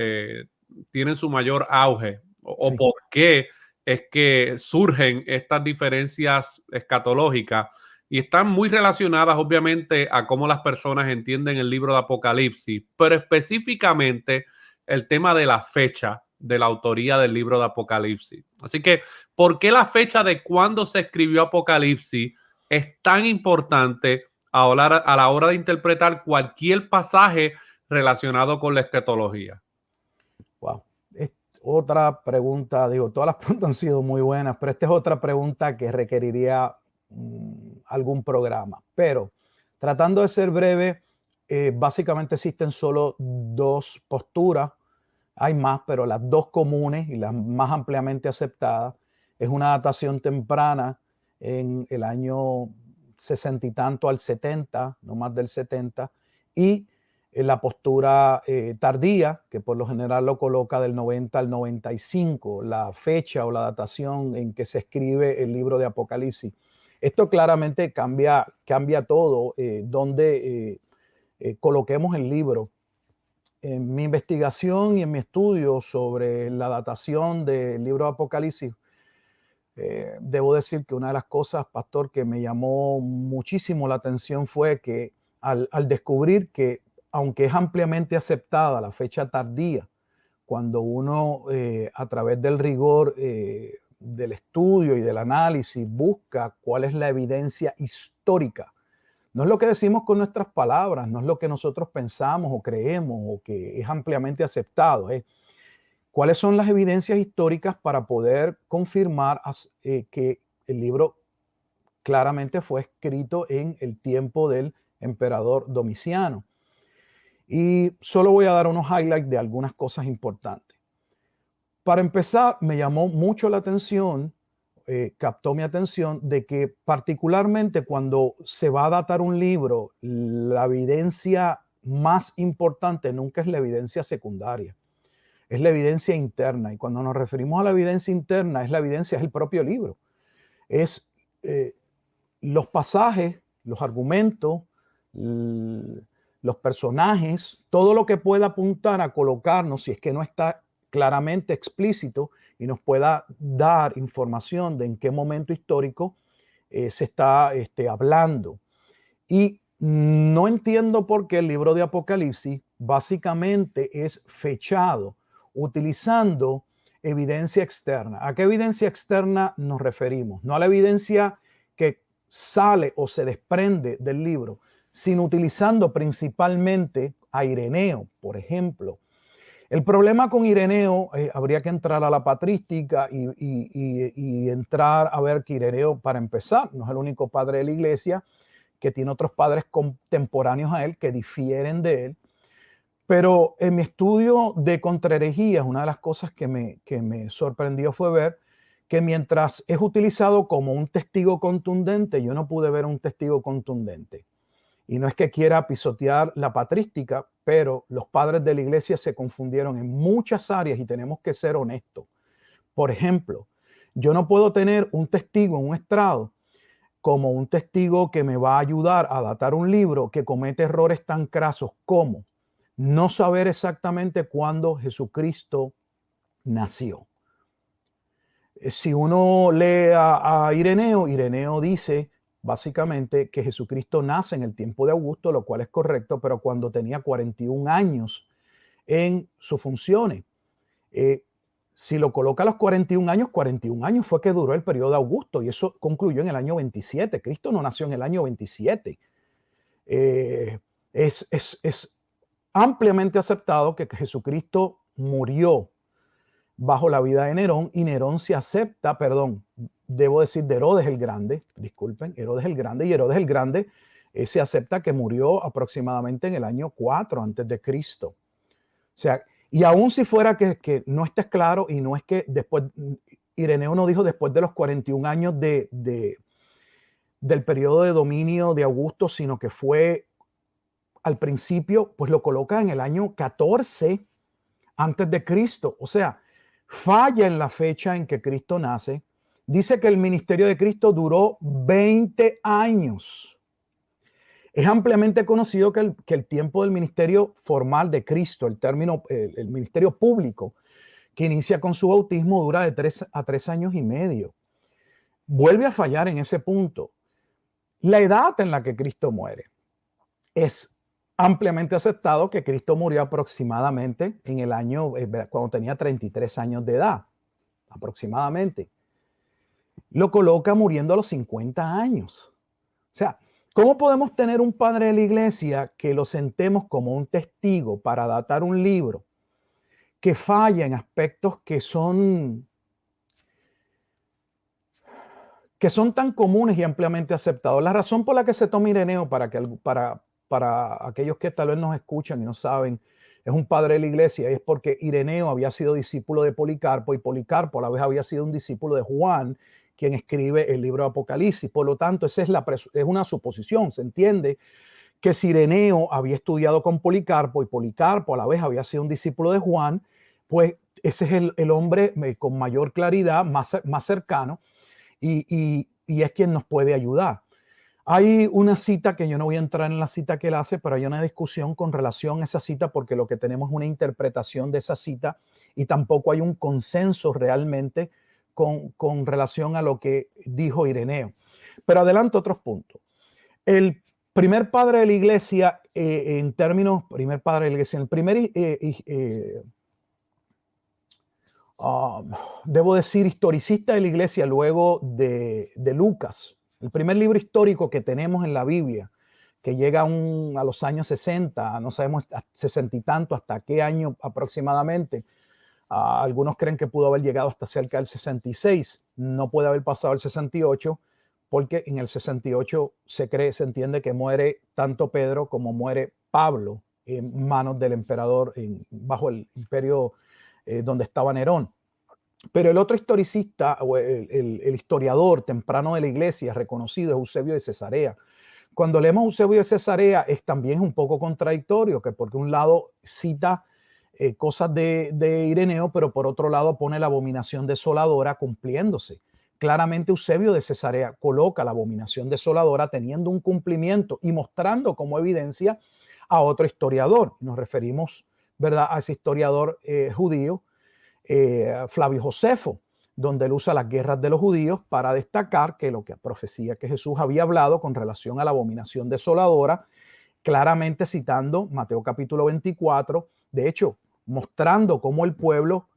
tienen su mayor auge, o por qué es que surgen estas diferencias escatológicas, y están muy relacionadas obviamente a cómo las personas entienden el libro de Apocalipsis, pero específicamente el tema de la fecha de la autoría del libro de Apocalipsis. Así que, ¿por qué la fecha de cuándo se escribió Apocalipsis es tan importante a la hora de interpretar cualquier pasaje relacionado con la escatología? Wow. Es otra pregunta, digo, todas las preguntas han sido muy buenas, pero esta es otra pregunta que requeriría algún programa. Pero tratando de ser breve, básicamente existen solo dos posturas. Hay más, pero las dos comunes y las más ampliamente aceptadas es una datación temprana en el año 60 y tanto al 70, no más del 70, y la postura tardía, que por lo general lo coloca del 90 al 95, la fecha o la datación en que se escribe el libro de Apocalipsis. Esto claramente cambia todo, donde coloquemos el libro. En mi investigación y en mi estudio sobre la datación del libro de Apocalipsis, debo decir que una de las cosas, pastor, que me llamó muchísimo la atención fue que al descubrir que, aunque es ampliamente aceptada la fecha tardía, cuando uno a través del rigor del estudio y del análisis busca cuál es la evidencia histórica No es lo que decimos con nuestras palabras, no es lo que nosotros pensamos o creemos o que es ampliamente aceptado. ¿Cuáles son las evidencias históricas para poder confirmar que el libro claramente fue escrito en el tiempo del emperador Domiciano? Y solo voy a dar unos highlights de algunas cosas importantes. Para empezar, me llamó mucho la atención, captó mi atención, de que particularmente cuando se va a datar un libro, la evidencia más importante nunca es la evidencia secundaria, es la evidencia interna. Y cuando nos referimos a la evidencia interna, es el propio libro. Es los pasajes, los argumentos, los personajes, todo lo que pueda apuntar a colocarnos, si es que no está claramente explícito, y nos pueda dar información de en qué momento histórico se está hablando. Y no entiendo por qué el libro de Apocalipsis básicamente es fechado utilizando evidencia externa. ¿A qué evidencia externa nos referimos? No a la evidencia que sale o se desprende del libro, sino utilizando principalmente a Ireneo, por ejemplo. El problema con Ireneo, habría que entrar a la patrística y entrar a ver que Ireneo, para empezar, no es el único padre de la iglesia, que tiene otros padres contemporáneos a él que difieren de él. Pero en mi estudio de contraherejías, una de las cosas que me sorprendió fue ver que mientras es utilizado como un testigo contundente, yo no pude ver un testigo contundente. Y no es que quiera pisotear la patrística, pero los padres de la iglesia se confundieron en muchas áreas y tenemos que ser honestos. Por ejemplo, yo no puedo tener un testigo en un estrado como un testigo que me va a ayudar a datar un libro que comete errores tan crasos como no saber exactamente cuándo Jesucristo nació. Si uno lee a Ireneo, Ireneo dice básicamente que Jesucristo nace en el tiempo de Augusto, lo cual es correcto, pero cuando tenía 41 años en sus funciones. Si lo coloca a los 41 años fue que duró el periodo de Augusto y eso concluyó en el año 27. Cristo no nació en el año 27. Es ampliamente aceptado que Jesucristo murió bajo la vida de Nerón y Nerón se acepta, perdón, debo decir de Herodes el Grande, disculpen, Herodes el Grande, y Herodes el Grande se acepta que murió aproximadamente en el año 4 antes de Cristo. O sea, y aún si fuera que no esté claro, y no es que después, Ireneo no dijo después de los 41 años del periodo de dominio de Augusto, sino que fue al principio, pues lo coloca en el año 14 antes de Cristo. O sea, falla en la fecha en que Cristo nace. Dice que el ministerio de Cristo duró 20 años. Es ampliamente conocido que el tiempo del ministerio formal de Cristo, el ministerio público, que inicia con su bautismo, dura de 3 a 3 años y medio. Vuelve a fallar en ese punto. La edad en la que Cristo muere. Es ampliamente aceptado que Cristo murió aproximadamente en el año, cuando tenía 33 años de edad, aproximadamente. Lo coloca muriendo a los 50 años. O sea, ¿cómo podemos tener un padre de la iglesia que lo sentemos como un testigo para datar un libro que falla en aspectos que son tan comunes y ampliamente aceptados? La razón por la que se toma Ireneo, para aquellos que tal vez nos escuchan y no saben, es un padre de la iglesia, es porque Ireneo había sido discípulo de Policarpo y Policarpo a la vez había sido un discípulo de Juan, quien escribe el libro de Apocalipsis. Por lo tanto, esa es una suposición. Se entiende que si Ireneo había estudiado con Policarpo y Policarpo a la vez había sido un discípulo de Juan, pues ese es el hombre con mayor claridad, más cercano, y es quien nos puede ayudar. Hay una cita que yo no voy a entrar en la cita que él hace, pero hay una discusión con relación a esa cita porque lo que tenemos es una interpretación de esa cita y tampoco hay un consenso realmente con relación a lo que dijo Ireneo. Pero adelanto otros puntos. El primer padre de la iglesia, en términos, primer padre de la iglesia, el primer, debo decir, historicista de la iglesia luego de Lucas, el primer libro histórico que tenemos en la Biblia, que llega a los años 60, no sabemos 60 y tanto, hasta qué año aproximadamente. Algunos creen que pudo haber llegado hasta cerca del 66, no puede haber pasado el 68, porque en el 68 se entiende que muere tanto Pedro como muere Pablo en manos del emperador bajo el imperio donde estaba Nerón. Pero el otro historicista, o el historiador temprano de la iglesia reconocido, es Eusebio de Cesarea. Cuando leemos Eusebio de Cesarea también es un poco contradictorio, que por un lado cita cosas de Ireneo, pero por otro lado pone la abominación desoladora cumpliéndose. Claramente Eusebio de Cesarea coloca la abominación desoladora teniendo un cumplimiento y mostrando como evidencia a otro historiador. Nos referimos, ¿verdad?, a ese historiador judío, Flavio Josefo, donde él usa las guerras de los judíos para destacar que lo que profecía que Jesús había hablado con relación a la abominación desoladora, claramente citando Mateo capítulo 24, de hecho, mostrando cómo el pueblo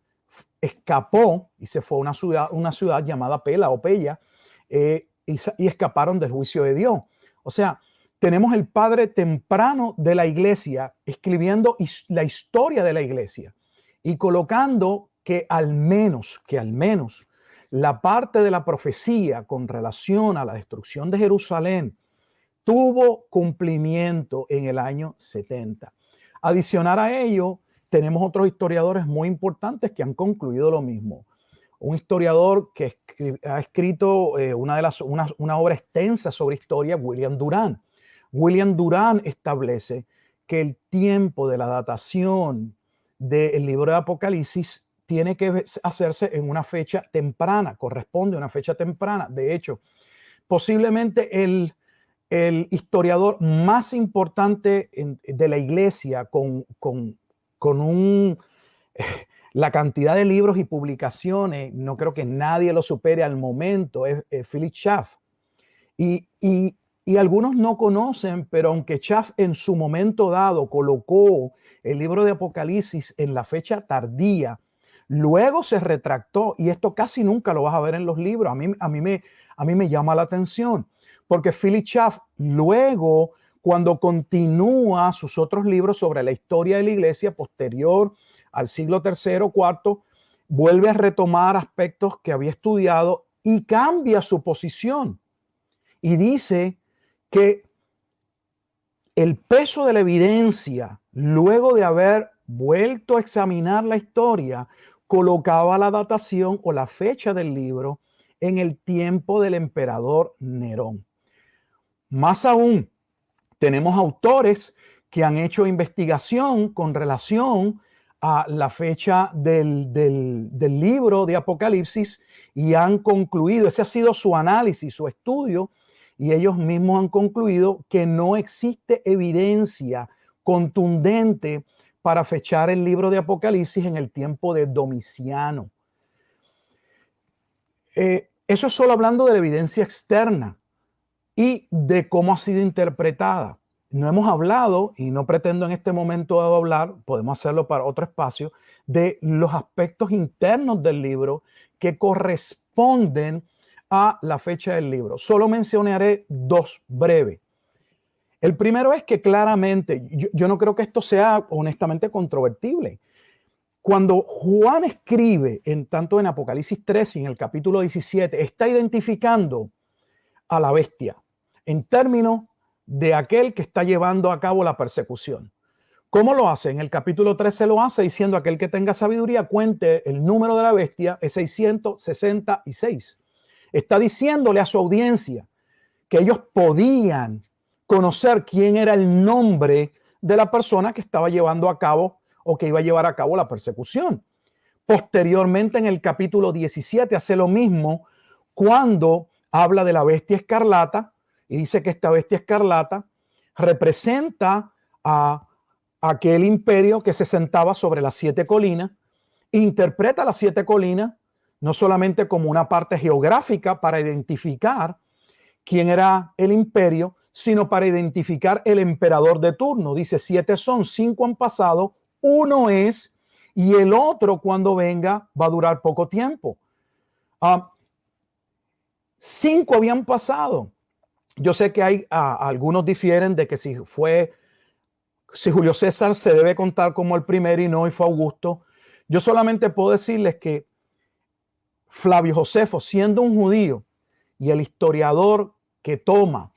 escapó y se fue a una ciudad llamada Pela o Pella, y escaparon del juicio de Dios. O sea, tenemos el padre temprano de la iglesia escribiendo la historia de la iglesia y colocando que al menos la parte de la profecía con relación a la destrucción de Jerusalén tuvo cumplimiento en el año 70. Adicional a ello, tenemos otros historiadores muy importantes que han concluido lo mismo. Un historiador que ha escrito una obra extensa sobre historia, William Durant. William Durant establece que el tiempo de la datación del libro de Apocalipsis tiene que hacerse en una fecha temprana, corresponde a una fecha temprana. De hecho, posiblemente el historiador más importante de la iglesia con la cantidad de libros y publicaciones, no creo que nadie lo supere al momento, es Philip Schaff. Y algunos no conocen, pero aunque Schaff en su momento dado colocó el libro de Apocalipsis en la fecha tardía, luego se retractó, y esto casi nunca lo vas a ver en los libros. A mí me llama la atención, porque Philip Schaff luego, cuando continúa sus otros libros sobre la historia de la iglesia posterior al siglo III o IV, vuelve a retomar aspectos que había estudiado y cambia su posición. Y dice que el peso de la evidencia, luego de haber vuelto a examinar la historia, colocaba la datación o la fecha del libro en el tiempo del emperador Nerón. Más aún, tenemos autores que han hecho investigación con relación a la fecha del libro de Apocalipsis y han concluido, ese ha sido su análisis, su estudio, y ellos mismos han concluido que no existe evidencia contundente para fechar el libro de Apocalipsis en el tiempo de Domiciano. Eso es solo hablando de la evidencia externa y de cómo ha sido interpretada. No hemos hablado, y no pretendo en este momento hablar, podemos hacerlo para otro espacio, de los aspectos internos del libro que corresponden a la fecha del libro. Solo mencionaré dos breves. El primero es que claramente, yo no creo que esto sea honestamente controvertible. Cuando Juan escribe, tanto en Apocalipsis 3 y en el capítulo 17, está identificando a la bestia en términos de aquel que está llevando a cabo la persecución. ¿Cómo lo hace? En el capítulo 13 lo hace diciendo: aquel que tenga sabiduría cuente el número de la bestia, es 666. Está diciéndole a su audiencia que ellos podían conocer quién era el nombre de la persona que estaba llevando a cabo o que iba a llevar a cabo la persecución. Posteriormente, en el capítulo 17 hace lo mismo cuando habla de la bestia escarlata y dice que esta bestia escarlata representa a aquel imperio que se sentaba sobre las 7 colinas. Interpreta las 7 colinas no solamente como una parte geográfica para identificar quién era el imperio, sino para identificar el emperador de turno. Dice: 7 son, 5 han pasado, 1 es, y el otro cuando venga va a durar poco tiempo. 5 habían pasado. Yo sé que algunos difieren de que si Julio César se debe contar como el primero y no, y fue Augusto. Yo solamente puedo decirles que Flavio Josefo, siendo un judío y el historiador que toma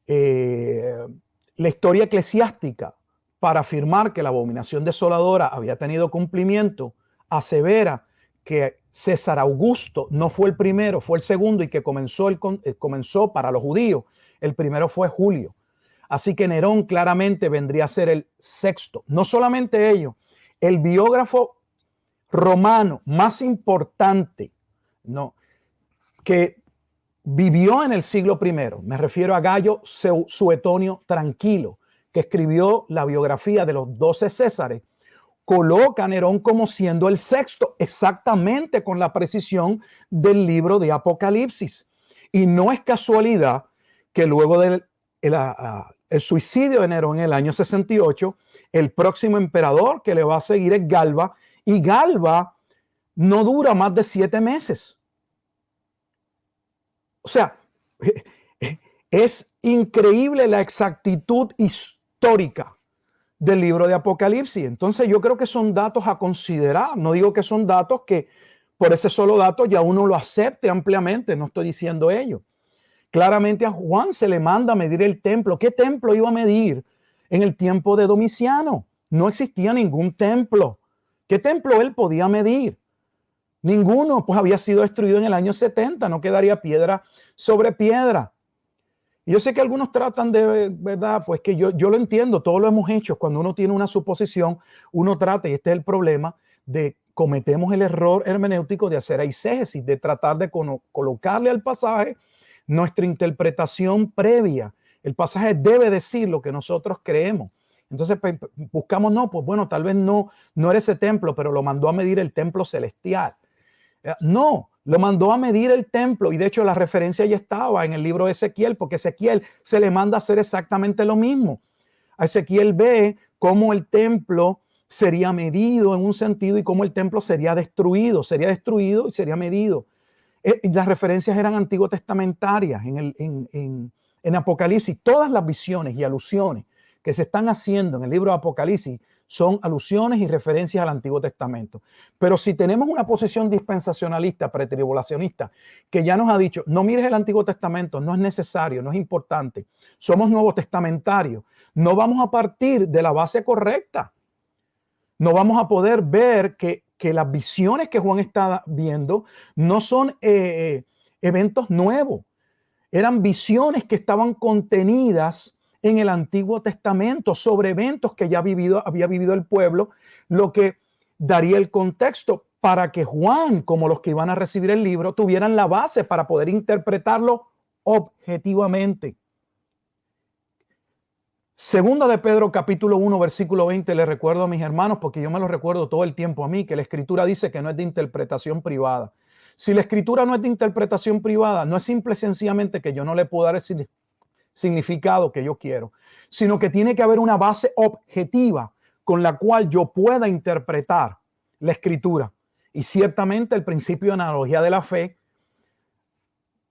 la historia eclesiástica para afirmar que la abominación desoladora había tenido cumplimiento, asevera que César Augusto no fue el primero, fue el segundo, y que comenzó para los judíos. El primero fue Julio. Así que Nerón claramente vendría a ser el sexto. No solamente ello, el biógrafo romano más importante, ¿no?, que vivió en el siglo I, me refiero a Gayo Suetonio Tranquilo, que escribió la biografía de los 12 Césares, coloca a Nerón como siendo el sexto, exactamente con la precisión del libro de Apocalipsis. Y no es casualidad que luego del el suicidio de Nerón en el año 68, el próximo emperador que le va a seguir es Galba, y Galba no dura más de 7 meses. O sea, es increíble la exactitud histórica del libro de Apocalipsis. Entonces yo creo que son datos a considerar. No digo que son datos que por ese solo dato ya uno lo acepte ampliamente, no estoy diciendo ello. Claramente a Juan se le manda a medir el templo. ¿Qué templo iba a medir en el tiempo de Domiciano? No existía ningún templo. ¿Qué templo él podía medir? Ninguno, pues había sido destruido en el año 70, no quedaría piedra sobre piedra. Y yo sé que algunos tratan de, ¿verdad? Pues que yo lo entiendo, todos lo hemos hecho. Cuando uno tiene una suposición, uno trata, y este es el problema, de cometemos el error hermenéutico de hacer eisegesis, de tratar de colocarle al pasaje nuestra interpretación previa. El pasaje debe decir lo que nosotros creemos. Entonces buscamos, no, pues bueno, tal vez no era ese templo, pero lo mandó a medir el templo celestial. No, lo mandó a medir el templo, y de hecho la referencia ya estaba en el libro de Ezequiel, porque Ezequiel se le manda a hacer exactamente lo mismo. A Ezequiel ve cómo el templo sería medido en un sentido y cómo el templo sería destruido y sería medido. Las referencias eran antiguo testamentarias en Apocalipsis. Todas las visiones y alusiones que se están haciendo en el libro de Apocalipsis son alusiones y referencias al Antiguo Testamento. Pero si tenemos una posición dispensacionalista, pretribulacionista, que ya nos ha dicho, no mires el Antiguo Testamento, no es necesario, no es importante, somos nuevos testamentarios, no vamos a partir de la base correcta. No vamos a poder ver que las visiones que Juan está viendo no son eventos nuevos. Eran visiones que estaban contenidas en el Antiguo Testamento sobre eventos que ya había vivido el pueblo, lo que daría el contexto para que Juan, como los que iban a recibir el libro, tuvieran la base para poder interpretarlo objetivamente. Segunda de Pedro, capítulo 1, versículo 20, le recuerdo a mis hermanos, porque yo me lo recuerdo todo el tiempo a mí, que la Escritura dice que no es de interpretación privada. Si la Escritura no es de interpretación privada, no es simple y sencillamente que yo no le puedo dar el significado que yo quiero, sino que tiene que haber una base objetiva con la cual yo pueda interpretar la Escritura. Y ciertamente el principio de analogía de la fe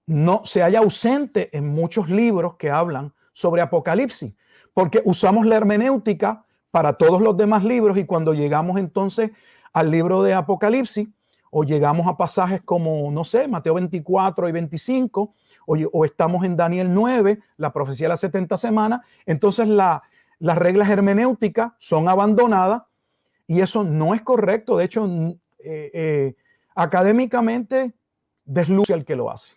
no se halla ausente en muchos libros que hablan sobre Apocalipsis, porque usamos la hermenéutica para todos los demás libros, y cuando llegamos entonces al libro de Apocalipsis, o llegamos a pasajes como, no sé, Mateo 24 y 25, o estamos en Daniel 9, la profecía de las 70 semanas, entonces las reglas hermenéuticas son abandonadas, y eso no es correcto. De hecho, académicamente desluce al que lo hace.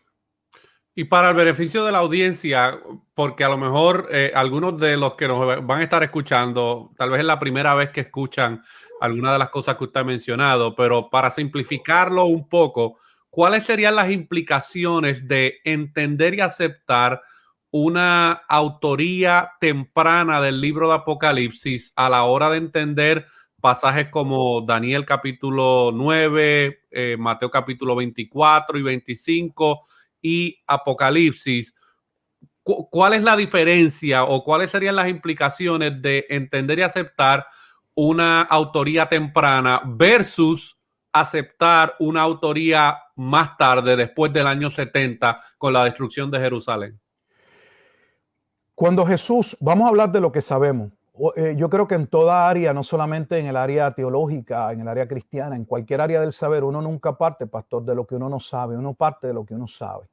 Y para el beneficio de la audiencia, porque a lo mejor algunos de los que nos van a estar escuchando, tal vez es la primera vez que escuchan alguna de las cosas que usted ha mencionado, pero para simplificarlo un poco, ¿cuáles serían las implicaciones de entender y aceptar una autoría temprana del libro de Apocalipsis a la hora de entender pasajes como Daniel capítulo 9, Mateo capítulo 24 y 25 y Apocalipsis? ¿Cuál es la diferencia o cuáles serían las implicaciones de entender y aceptar una autoría temprana versus aceptar una autoría más tarde, después del año 70, con la destrucción de Jerusalén? Cuando Jesús, vamos a hablar de lo que sabemos. Yo creo que en toda área, no solamente en el área teológica, en el área cristiana, en cualquier área del saber, uno nunca parte, pastor, de lo que uno no sabe, uno parte de lo que uno sabe.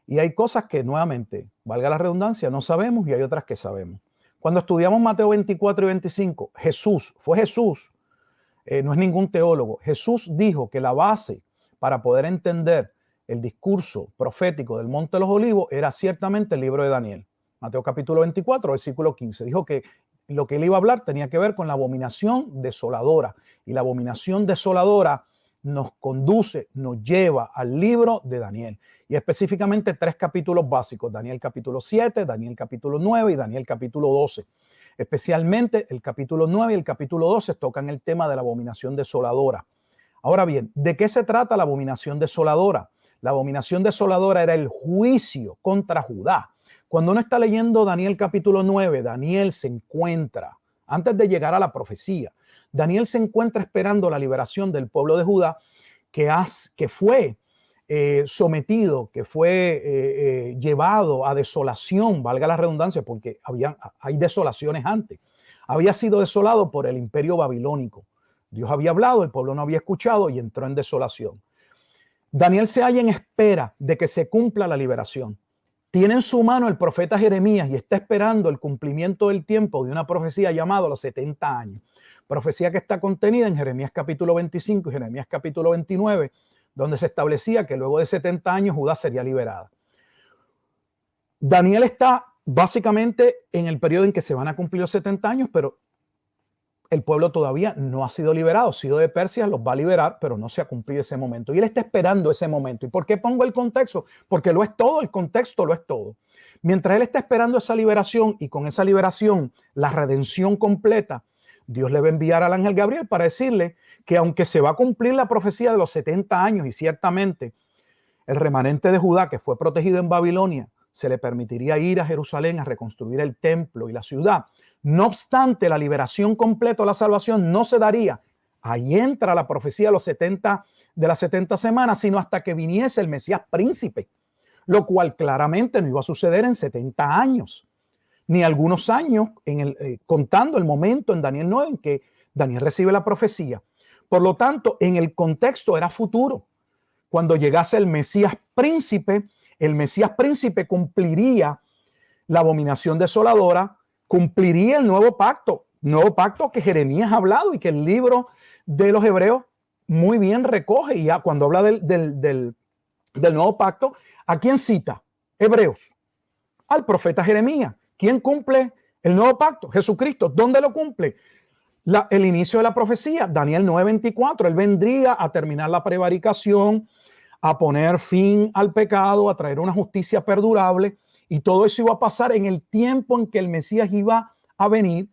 Y hay cosas que nuevamente, valga la redundancia, no sabemos y hay otras que sabemos. Cuando estudiamos Mateo 24 y 25, Jesús, no es ningún teólogo, Jesús dijo que la base para poder entender el discurso profético del Monte de los Olivos era ciertamente el libro de Daniel. Mateo capítulo 24, versículo 15. Dijo que lo que él iba a hablar tenía que ver con la abominación desoladora. Y la abominación desoladora nos conduce, nos lleva al libro de Daniel. Y específicamente 3 capítulos básicos. Daniel capítulo 7, Daniel capítulo 9 y Daniel capítulo 12. Especialmente el capítulo 9 y el capítulo 12 tocan el tema de la abominación desoladora. Ahora bien, ¿de qué se trata la abominación desoladora? La abominación desoladora era el juicio contra Judá. Cuando uno está leyendo Daniel capítulo 9, Daniel se encuentra, antes de llegar a la profecía, Daniel se encuentra esperando la liberación del pueblo de Judá que fue sometido, que fue llevado a desolación, valga la redundancia, porque hay desolaciones antes. Había sido desolado por el imperio babilónico. Dios había hablado, el pueblo no había escuchado y entró en desolación. Daniel se halla en espera de que se cumpla la liberación. Tiene en su mano el profeta Jeremías y está esperando el cumplimiento del tiempo de una profecía llamada los 70 años. Profecía que está contenida en Jeremías capítulo 25 y Jeremías capítulo 29, donde se establecía que luego de 70 años Judá sería liberada. Daniel está básicamente en el periodo en que se van a cumplir los 70 años, pero el pueblo todavía no ha sido liberado. Ciro de Persia los va a liberar, pero no se ha cumplido ese momento. Y él está esperando ese momento. ¿Y por qué pongo el contexto? Porque lo es todo, el contexto lo es todo. Mientras él está esperando esa liberación y con esa liberación la redención completa, Dios le va a enviar al ángel Gabriel para decirle que aunque se va a cumplir la profecía de los 70 años y ciertamente el remanente de Judá que fue protegido en Babilonia, se le permitiría ir a Jerusalén a reconstruir el templo y la ciudad. No obstante, la liberación completa, la salvación no se daría. Ahí entra la profecía de las 70 semanas, sino hasta que viniese el Mesías príncipe, lo cual claramente no iba a suceder en 70 años, ni algunos años, contando el momento en Daniel 9 en que Daniel recibe la profecía. Por lo tanto, en el contexto era futuro. Cuando llegase el Mesías príncipe cumpliría la abominación desoladora, cumpliría el nuevo pacto que Jeremías ha hablado y que el libro de los Hebreos muy bien recoge. Y ya cuando habla del nuevo pacto, ¿a quién cita? Hebreos, al profeta Jeremías. ¿Quién cumple el nuevo pacto? Jesucristo. ¿Dónde lo cumple? El inicio de la profecía, Daniel 9:24. Él vendría a terminar la prevaricación, a poner fin al pecado, a traer una justicia perdurable. Y todo eso iba a pasar en el tiempo en que el Mesías iba a venir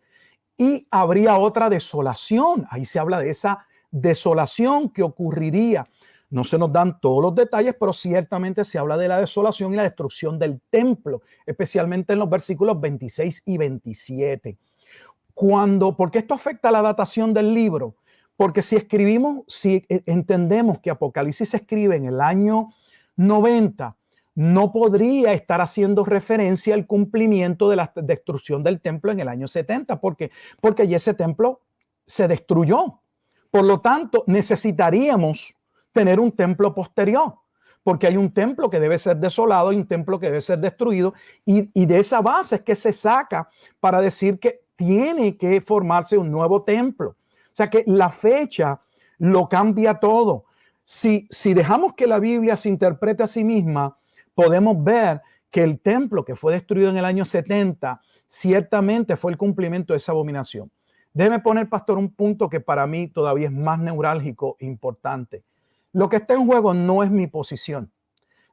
y habría otra desolación. Ahí se habla de esa desolación que ocurriría. No se nos dan todos los detalles, pero ciertamente se habla de la desolación y la destrucción del templo, especialmente en los versículos 26 y 27. ¿Por qué esto afecta a la datación del libro? Porque si entendemos que Apocalipsis se escribe en el año 90, no podría estar haciendo referencia al cumplimiento de la destrucción del templo en el año 70, porque ya ese templo se destruyó. Por lo tanto, necesitaríamos tener un templo posterior, porque hay un templo que debe ser desolado y un templo que debe ser destruido, y de esa base es que se saca para decir que tiene que formarse un nuevo templo. O sea que la fecha lo cambia todo. Si dejamos que la Biblia se interprete a sí misma, podemos ver que el templo que fue destruido en el año 70 ciertamente fue el cumplimiento de esa abominación. Déjeme poner, pastor, un punto que para mí todavía es más neurálgico e importante. Lo que está en juego no es mi posición,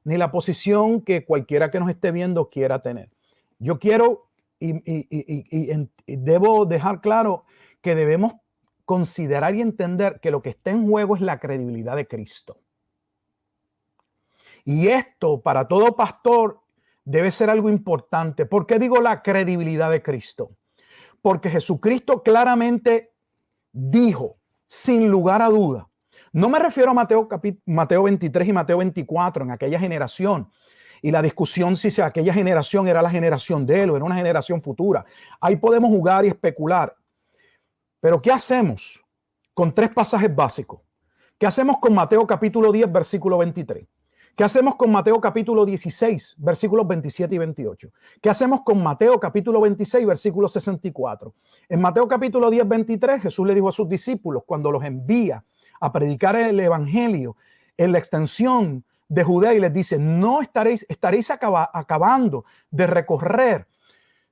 ni la posición que cualquiera que nos esté viendo quiera tener. Yo quiero y debo dejar claro que debemos considerar y entender que lo que está en juego es la credibilidad de Cristo. Y esto para todo pastor debe ser algo importante. ¿Por qué digo la credibilidad de Cristo? Porque Jesucristo claramente dijo, sin lugar a duda, no me refiero a Mateo 23 y Mateo 24 en aquella generación, y la discusión si aquella generación era la generación de él o era una generación futura. Ahí podemos jugar y especular. Pero ¿qué hacemos con tres pasajes básicos? ¿Qué hacemos con Mateo capítulo 10, versículo 23? ¿Qué hacemos con Mateo capítulo 16, versículos 27 y 28? ¿Qué hacemos con Mateo capítulo 26, versículo 64? En Mateo capítulo 10, 23, Jesús le dijo a sus discípulos cuando los envía a predicar el evangelio en la extensión de Judea y les dice, no estaréis acabando de recorrer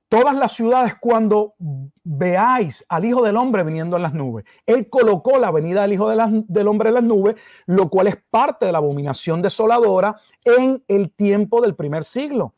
todas las ciudades cuando veáis al Hijo del Hombre viniendo en las nubes. Él colocó la venida del Hijo del Hombre en las nubes, lo cual es parte de la abominación desoladora en el tiempo del primer siglo.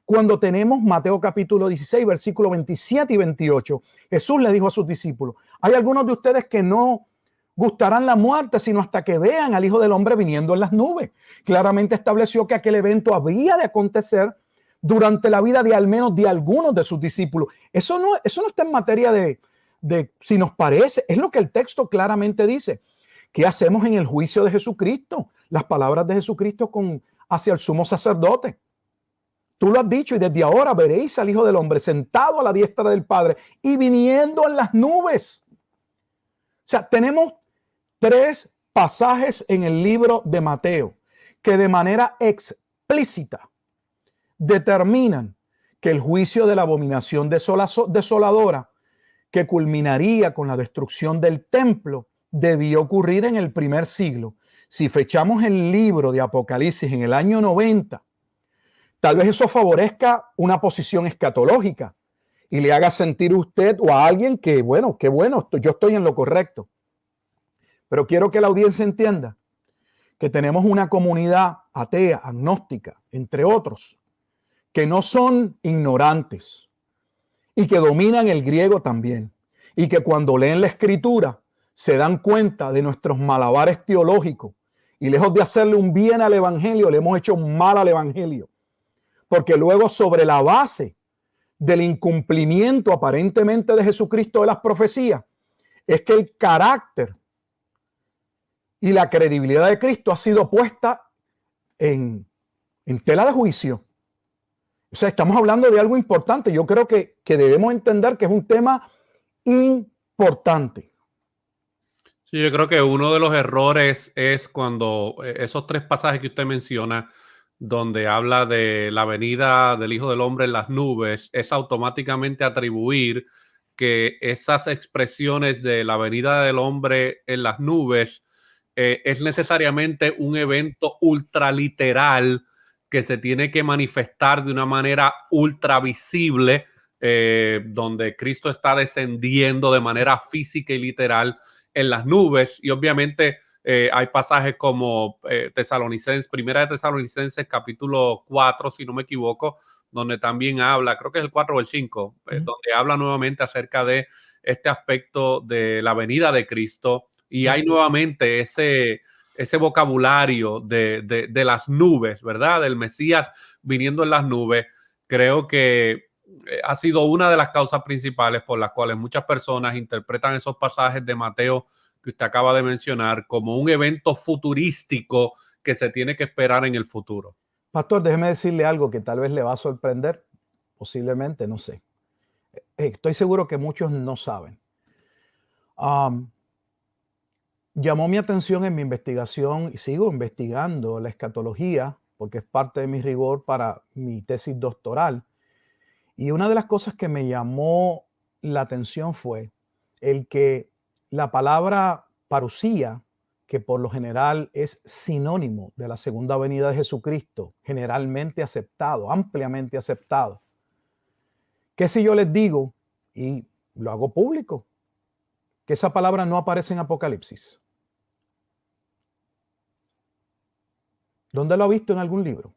Cuando tenemos Mateo capítulo 16, versículos 27 y 28, Jesús le dijo a sus discípulos, hay algunos de ustedes que no gustarán la muerte, sino hasta que vean al Hijo del Hombre viniendo en las nubes. Claramente estableció que aquel evento había de acontecer durante la vida de al menos de algunos de sus discípulos. Eso no está en materia de si nos parece, es lo que el texto claramente dice. ¿Qué hacemos en el juicio de Jesucristo? Las palabras de Jesucristo hacia el sumo sacerdote. Tú lo has dicho, y desde ahora veréis al Hijo del Hombre sentado a la diestra del Padre y viniendo en las nubes. O sea, tenemos tres pasajes en el libro de Mateo que de manera explícita determinan que el juicio de la abominación desoladora que culminaría con la destrucción del templo debió ocurrir en el primer siglo. Si fechamos el libro de Apocalipsis en el año 90, tal vez eso favorezca una posición escatológica y le haga sentir a usted o a alguien que, bueno, qué bueno, yo estoy en lo correcto. Pero quiero que la audiencia entienda que tenemos una comunidad atea, agnóstica, entre otros, que no son ignorantes y que dominan el griego también, y que cuando leen la escritura se dan cuenta de nuestros malabares teológicos y lejos de hacerle un bien al evangelio, le hemos hecho un mal al evangelio, porque luego sobre la base del incumplimiento aparentemente de Jesucristo de las profecías es que el carácter y la credibilidad de Cristo ha sido puesta en tela de juicio. O sea, estamos hablando de algo importante. Yo creo que debemos entender que es un tema importante. Sí, yo creo que uno de los errores es cuando esos tres pasajes que usted menciona, donde habla de la venida del Hijo del Hombre en las nubes, es automáticamente atribuir que esas expresiones de la venida del hombre en las nubes es necesariamente un evento ultraliteral que se tiene que manifestar de una manera ultra visible, donde Cristo está descendiendo de manera física y literal en las nubes. Y obviamente hay pasajes como Primera de Tesalonicenses capítulo 4, si no me equivoco, donde también habla, creo que es el 4 o el 5, donde habla nuevamente acerca de este aspecto de la venida de Cristo. Y hay nuevamente ese vocabulario de las nubes, ¿verdad? Del Mesías viniendo en las nubes. Creo que ha sido una de las causas principales por las cuales muchas personas interpretan esos pasajes de Mateo que usted acaba de mencionar como un evento futurístico que se tiene que esperar en el futuro. Pastor, déjeme decirle algo que tal vez le va a sorprender, posiblemente, no sé. Estoy seguro que muchos no saben. Llamó mi atención en mi investigación y sigo investigando la escatología porque es parte de mi rigor para mi tesis doctoral. Y una de las cosas que me llamó la atención fue el que la palabra parusía, que por lo general es sinónimo de la segunda venida de Jesucristo, generalmente aceptado, ampliamente aceptado. ¿Qué si yo les digo, y lo hago público, que esa palabra no aparece en Apocalipsis? ¿Dónde lo ha visto en algún libro?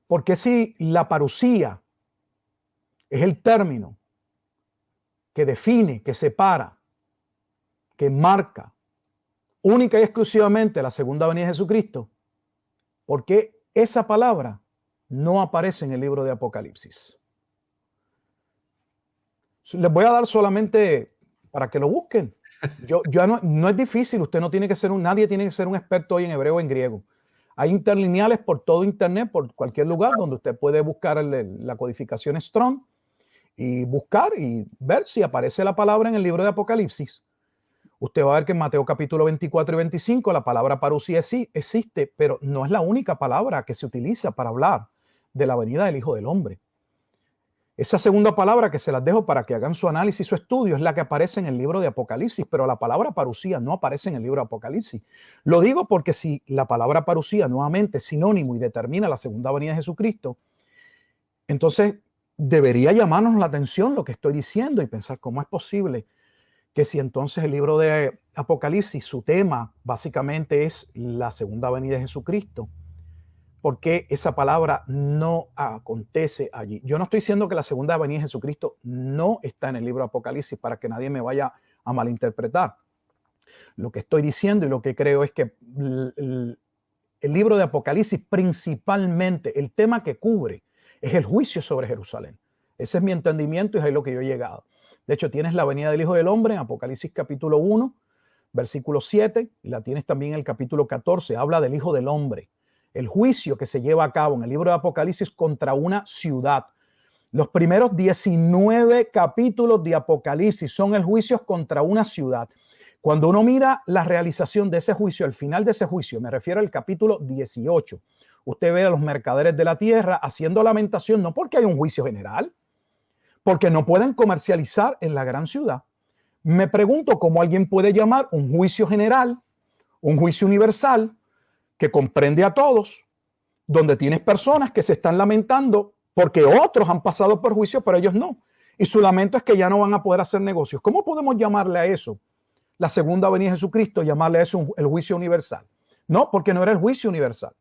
Porque si la parusía es el término que define, que separa, que marca única y exclusivamente la segunda venida de Jesucristo, ¿por qué esa palabra no aparece en el libro de Apocalipsis? Les voy a dar solamente para que lo busquen. No es difícil, usted no tiene que ser nadie tiene que ser un experto hoy en hebreo o en griego. Hay interlineales por todo Internet, por cualquier lugar donde usted puede buscar la codificación Strong y buscar y ver si aparece la palabra en el libro de Apocalipsis. Usted va a ver que en Mateo capítulo 24 y 25 la palabra parusía existe, pero no es la única palabra que se utiliza para hablar de la venida del Hijo del Hombre. Esa segunda palabra, que se las dejo para que hagan su análisis y su estudio, es la que aparece en el libro de Apocalipsis, pero la palabra parusía no aparece en el libro de Apocalipsis. Lo digo porque si la palabra parusía nuevamente es sinónimo y determina la segunda venida de Jesucristo, entonces debería llamarnos la atención lo que estoy diciendo y pensar cómo es posible que si entonces el libro de Apocalipsis, su tema básicamente es la segunda venida de Jesucristo, ¿por qué esa palabra no acontece allí? Yo no estoy diciendo que la segunda venida de Jesucristo no está en el libro de Apocalipsis para que nadie me vaya a malinterpretar. Lo que estoy diciendo y lo que creo es que el libro de Apocalipsis principalmente, el tema que cubre es el juicio sobre Jerusalén. Ese es mi entendimiento y es ahí lo que yo he llegado. De hecho, tienes la venida del Hijo del Hombre en Apocalipsis capítulo 1, versículo 7, y la tienes también en el capítulo 14, habla del Hijo del Hombre. El juicio que se lleva a cabo en el libro de Apocalipsis contra una ciudad. Los primeros 19 capítulos de Apocalipsis son el juicio contra una ciudad. Cuando uno mira la realización de ese juicio, al final de ese juicio, me refiero al capítulo 18, usted ve a los mercaderes de la tierra haciendo lamentación, no porque hay un juicio general, porque no pueden comercializar en la gran ciudad. Me pregunto cómo alguien puede llamar un juicio general, un juicio universal, que comprende a todos, donde tienes personas que se están lamentando porque otros han pasado por juicio, pero ellos no. Y su lamento es que ya no van a poder hacer negocios. ¿Cómo podemos llamarle a eso la segunda venida de Jesucristo, llamarle a eso el juicio universal? No, porque no era el juicio universal.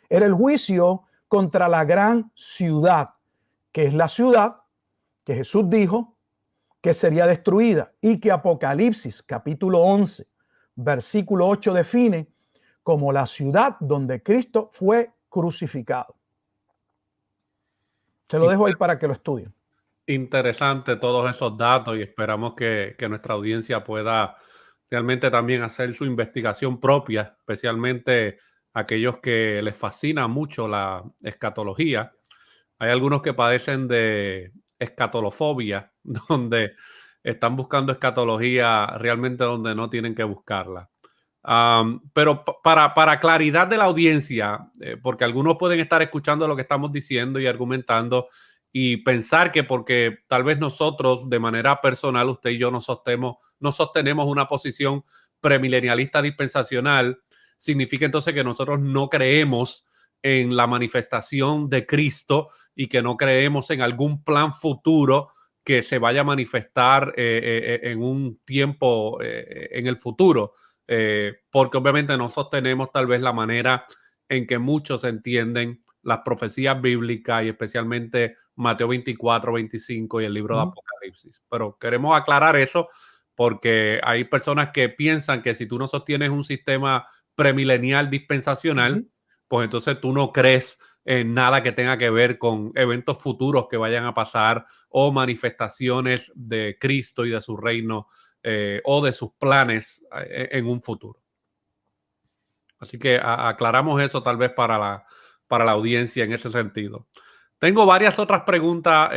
Era el juicio contra la gran ciudad, que es la ciudad que Jesús dijo que sería destruida y que Apocalipsis capítulo 11, versículo 8 define como la ciudad donde Cristo fue crucificado. Se lo dejo ahí para que lo estudien. Interesante todos esos datos y esperamos que nuestra audiencia pueda realmente también hacer su investigación propia, especialmente aquellos que les fascina mucho la escatología. Hay algunos que padecen de escatolofobia, donde están buscando escatología realmente donde no tienen que buscarla. Pero para claridad de la audiencia, porque algunos pueden estar escuchando lo que estamos diciendo y argumentando y pensar que porque tal vez nosotros de manera personal, usted y yo no sostenemos una posición premilenialista dispensacional, significa entonces que nosotros no creemos en la manifestación de Cristo y que no creemos en algún plan futuro que se vaya a manifestar en un tiempo en el futuro. Porque obviamente no sostenemos tal vez la manera en que muchos entienden las profecías bíblicas y especialmente Mateo 24, 25 y el libro de Apocalipsis. Pero queremos aclarar eso porque hay personas que piensan que si tú no sostienes un sistema premilenial dispensacional, pues entonces tú no crees en nada que tenga que ver con eventos futuros que vayan a pasar o manifestaciones de Cristo y de su reino o de sus planes en un futuro. Así que aclaramos eso tal vez para la audiencia en ese sentido. Tengo varias otras preguntas,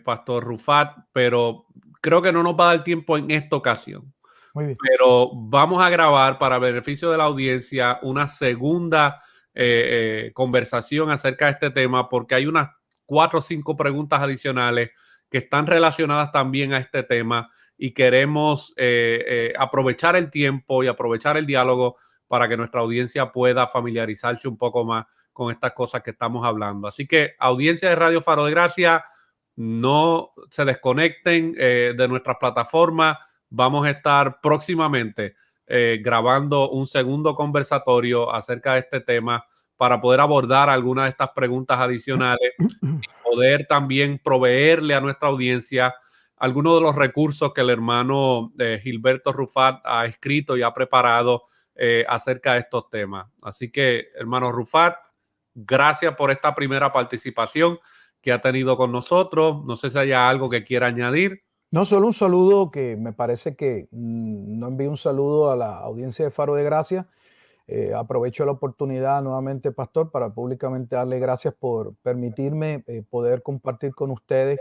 Pastor Rufat, pero creo que no nos va a dar tiempo en esta ocasión. Muy bien. Pero vamos a grabar para beneficio de la audiencia una segunda conversación acerca de este tema porque hay unas 4 o 5 preguntas adicionales que están relacionadas también a este tema y queremos aprovechar el tiempo y aprovechar el diálogo para que nuestra audiencia pueda familiarizarse un poco más con estas cosas que estamos hablando. Así que, audiencia de Radio Faro de Gracia, no se desconecten de nuestras plataformas. Vamos a estar próximamente grabando un segundo conversatorio acerca de este tema para poder abordar algunas de estas preguntas adicionales y poder también proveerle a nuestra audiencia algunos de los recursos que el hermano Gilberto Rufat ha escrito y ha preparado acerca de estos temas. Así que, hermano Rufat, gracias por esta primera participación que ha tenido con nosotros. No sé si hay algo que quiera añadir. No, solo un saludo que me parece que no envío un saludo a la audiencia de Faro de Gracia. Aprovecho la oportunidad nuevamente, pastor, para públicamente darle gracias por permitirme poder compartir con ustedes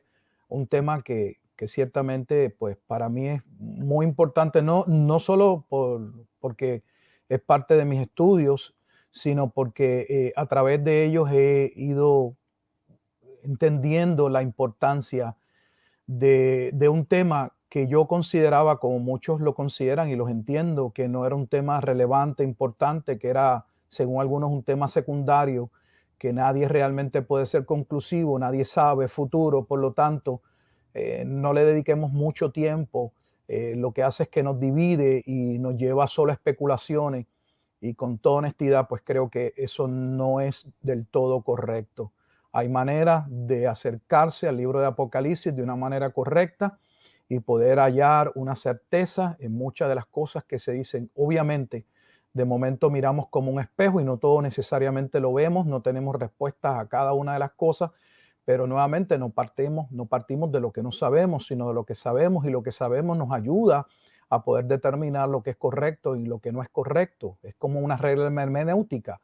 un tema que ciertamente, pues, para mí es muy importante, no solo porque es parte de mis estudios, sino porque a través de ellos he ido entendiendo la importancia de un tema que yo consideraba, como muchos lo consideran y los entiendo, que no era un tema relevante, importante, que era, según algunos, un tema secundario, que nadie realmente puede ser conclusivo, nadie sabe futuro, por lo tanto, no le dediquemos mucho tiempo. Lo que hace es que nos divide y nos lleva solo a especulaciones, y con toda honestidad, pues creo que eso no es del todo correcto. Hay maneras de acercarse al libro de Apocalipsis de una manera correcta y poder hallar una certeza en muchas de las cosas que se dicen. Obviamente, de momento miramos como un espejo y no todo necesariamente lo vemos, no tenemos respuestas a cada una de las cosas, pero nuevamente no partimos de lo que no sabemos, sino de lo que sabemos, y lo que sabemos nos ayuda a poder determinar lo que es correcto y lo que no es correcto. Es como una regla hermenéutica.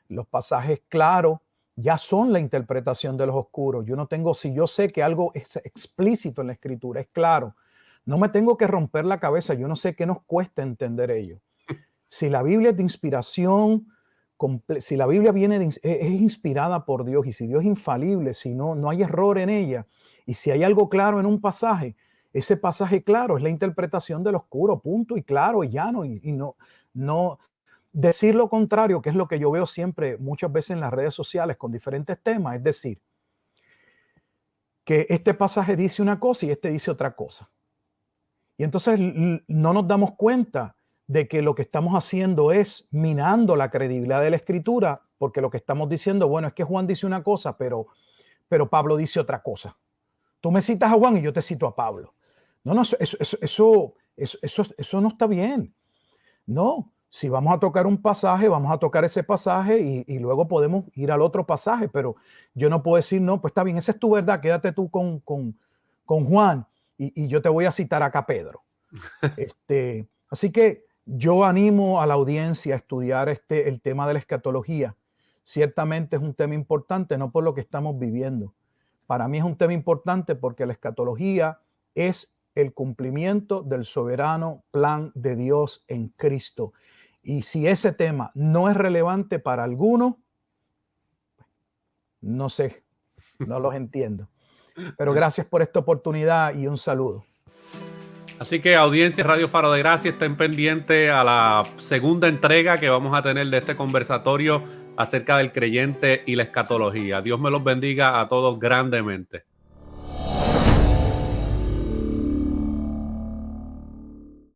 Los pasajes claros ya son la interpretación de los oscuros. Si yo sé que algo es explícito en la escritura, es claro, no me tengo que romper la cabeza. Yo no sé qué nos cuesta entender ello. Si la Biblia es de inspiración, si la Biblia es inspirada por Dios, y si Dios es infalible, si no hay error en ella, y si hay algo claro en un pasaje, ese pasaje claro es la interpretación del oscuro, punto, y claro, y llano, y no decir lo contrario, que es lo que yo veo siempre, muchas veces en las redes sociales con diferentes temas, es decir, que este pasaje dice una cosa y este dice otra cosa. Y entonces no nos damos cuenta de que lo que estamos haciendo es minando la credibilidad de la escritura, porque lo que estamos diciendo, bueno, es que Juan dice una cosa, pero Pablo dice otra cosa. Tú me citas a Juan y yo te cito a Pablo. No, eso no está bien. No, si vamos a tocar un pasaje, vamos a tocar ese pasaje y luego podemos ir al otro pasaje, pero yo no puedo decir, no, pues está bien, esa es tu verdad, quédate tú con Juan y yo te voy a citar acá a Pedro. Así que yo animo a la audiencia a estudiar el tema de la escatología. Ciertamente es un tema importante, no por lo que estamos viviendo. Para mí es un tema importante porque la escatología es el cumplimiento del soberano plan de Dios en Cristo. Y si ese tema no es relevante para algunos, no sé, no los entiendo. Pero gracias por esta oportunidad y un saludo. Así que, audiencia Radio Faro de Gracia, estén pendientes a la segunda entrega que vamos a tener de este conversatorio acerca del creyente y la escatología. Dios me los bendiga a todos grandemente.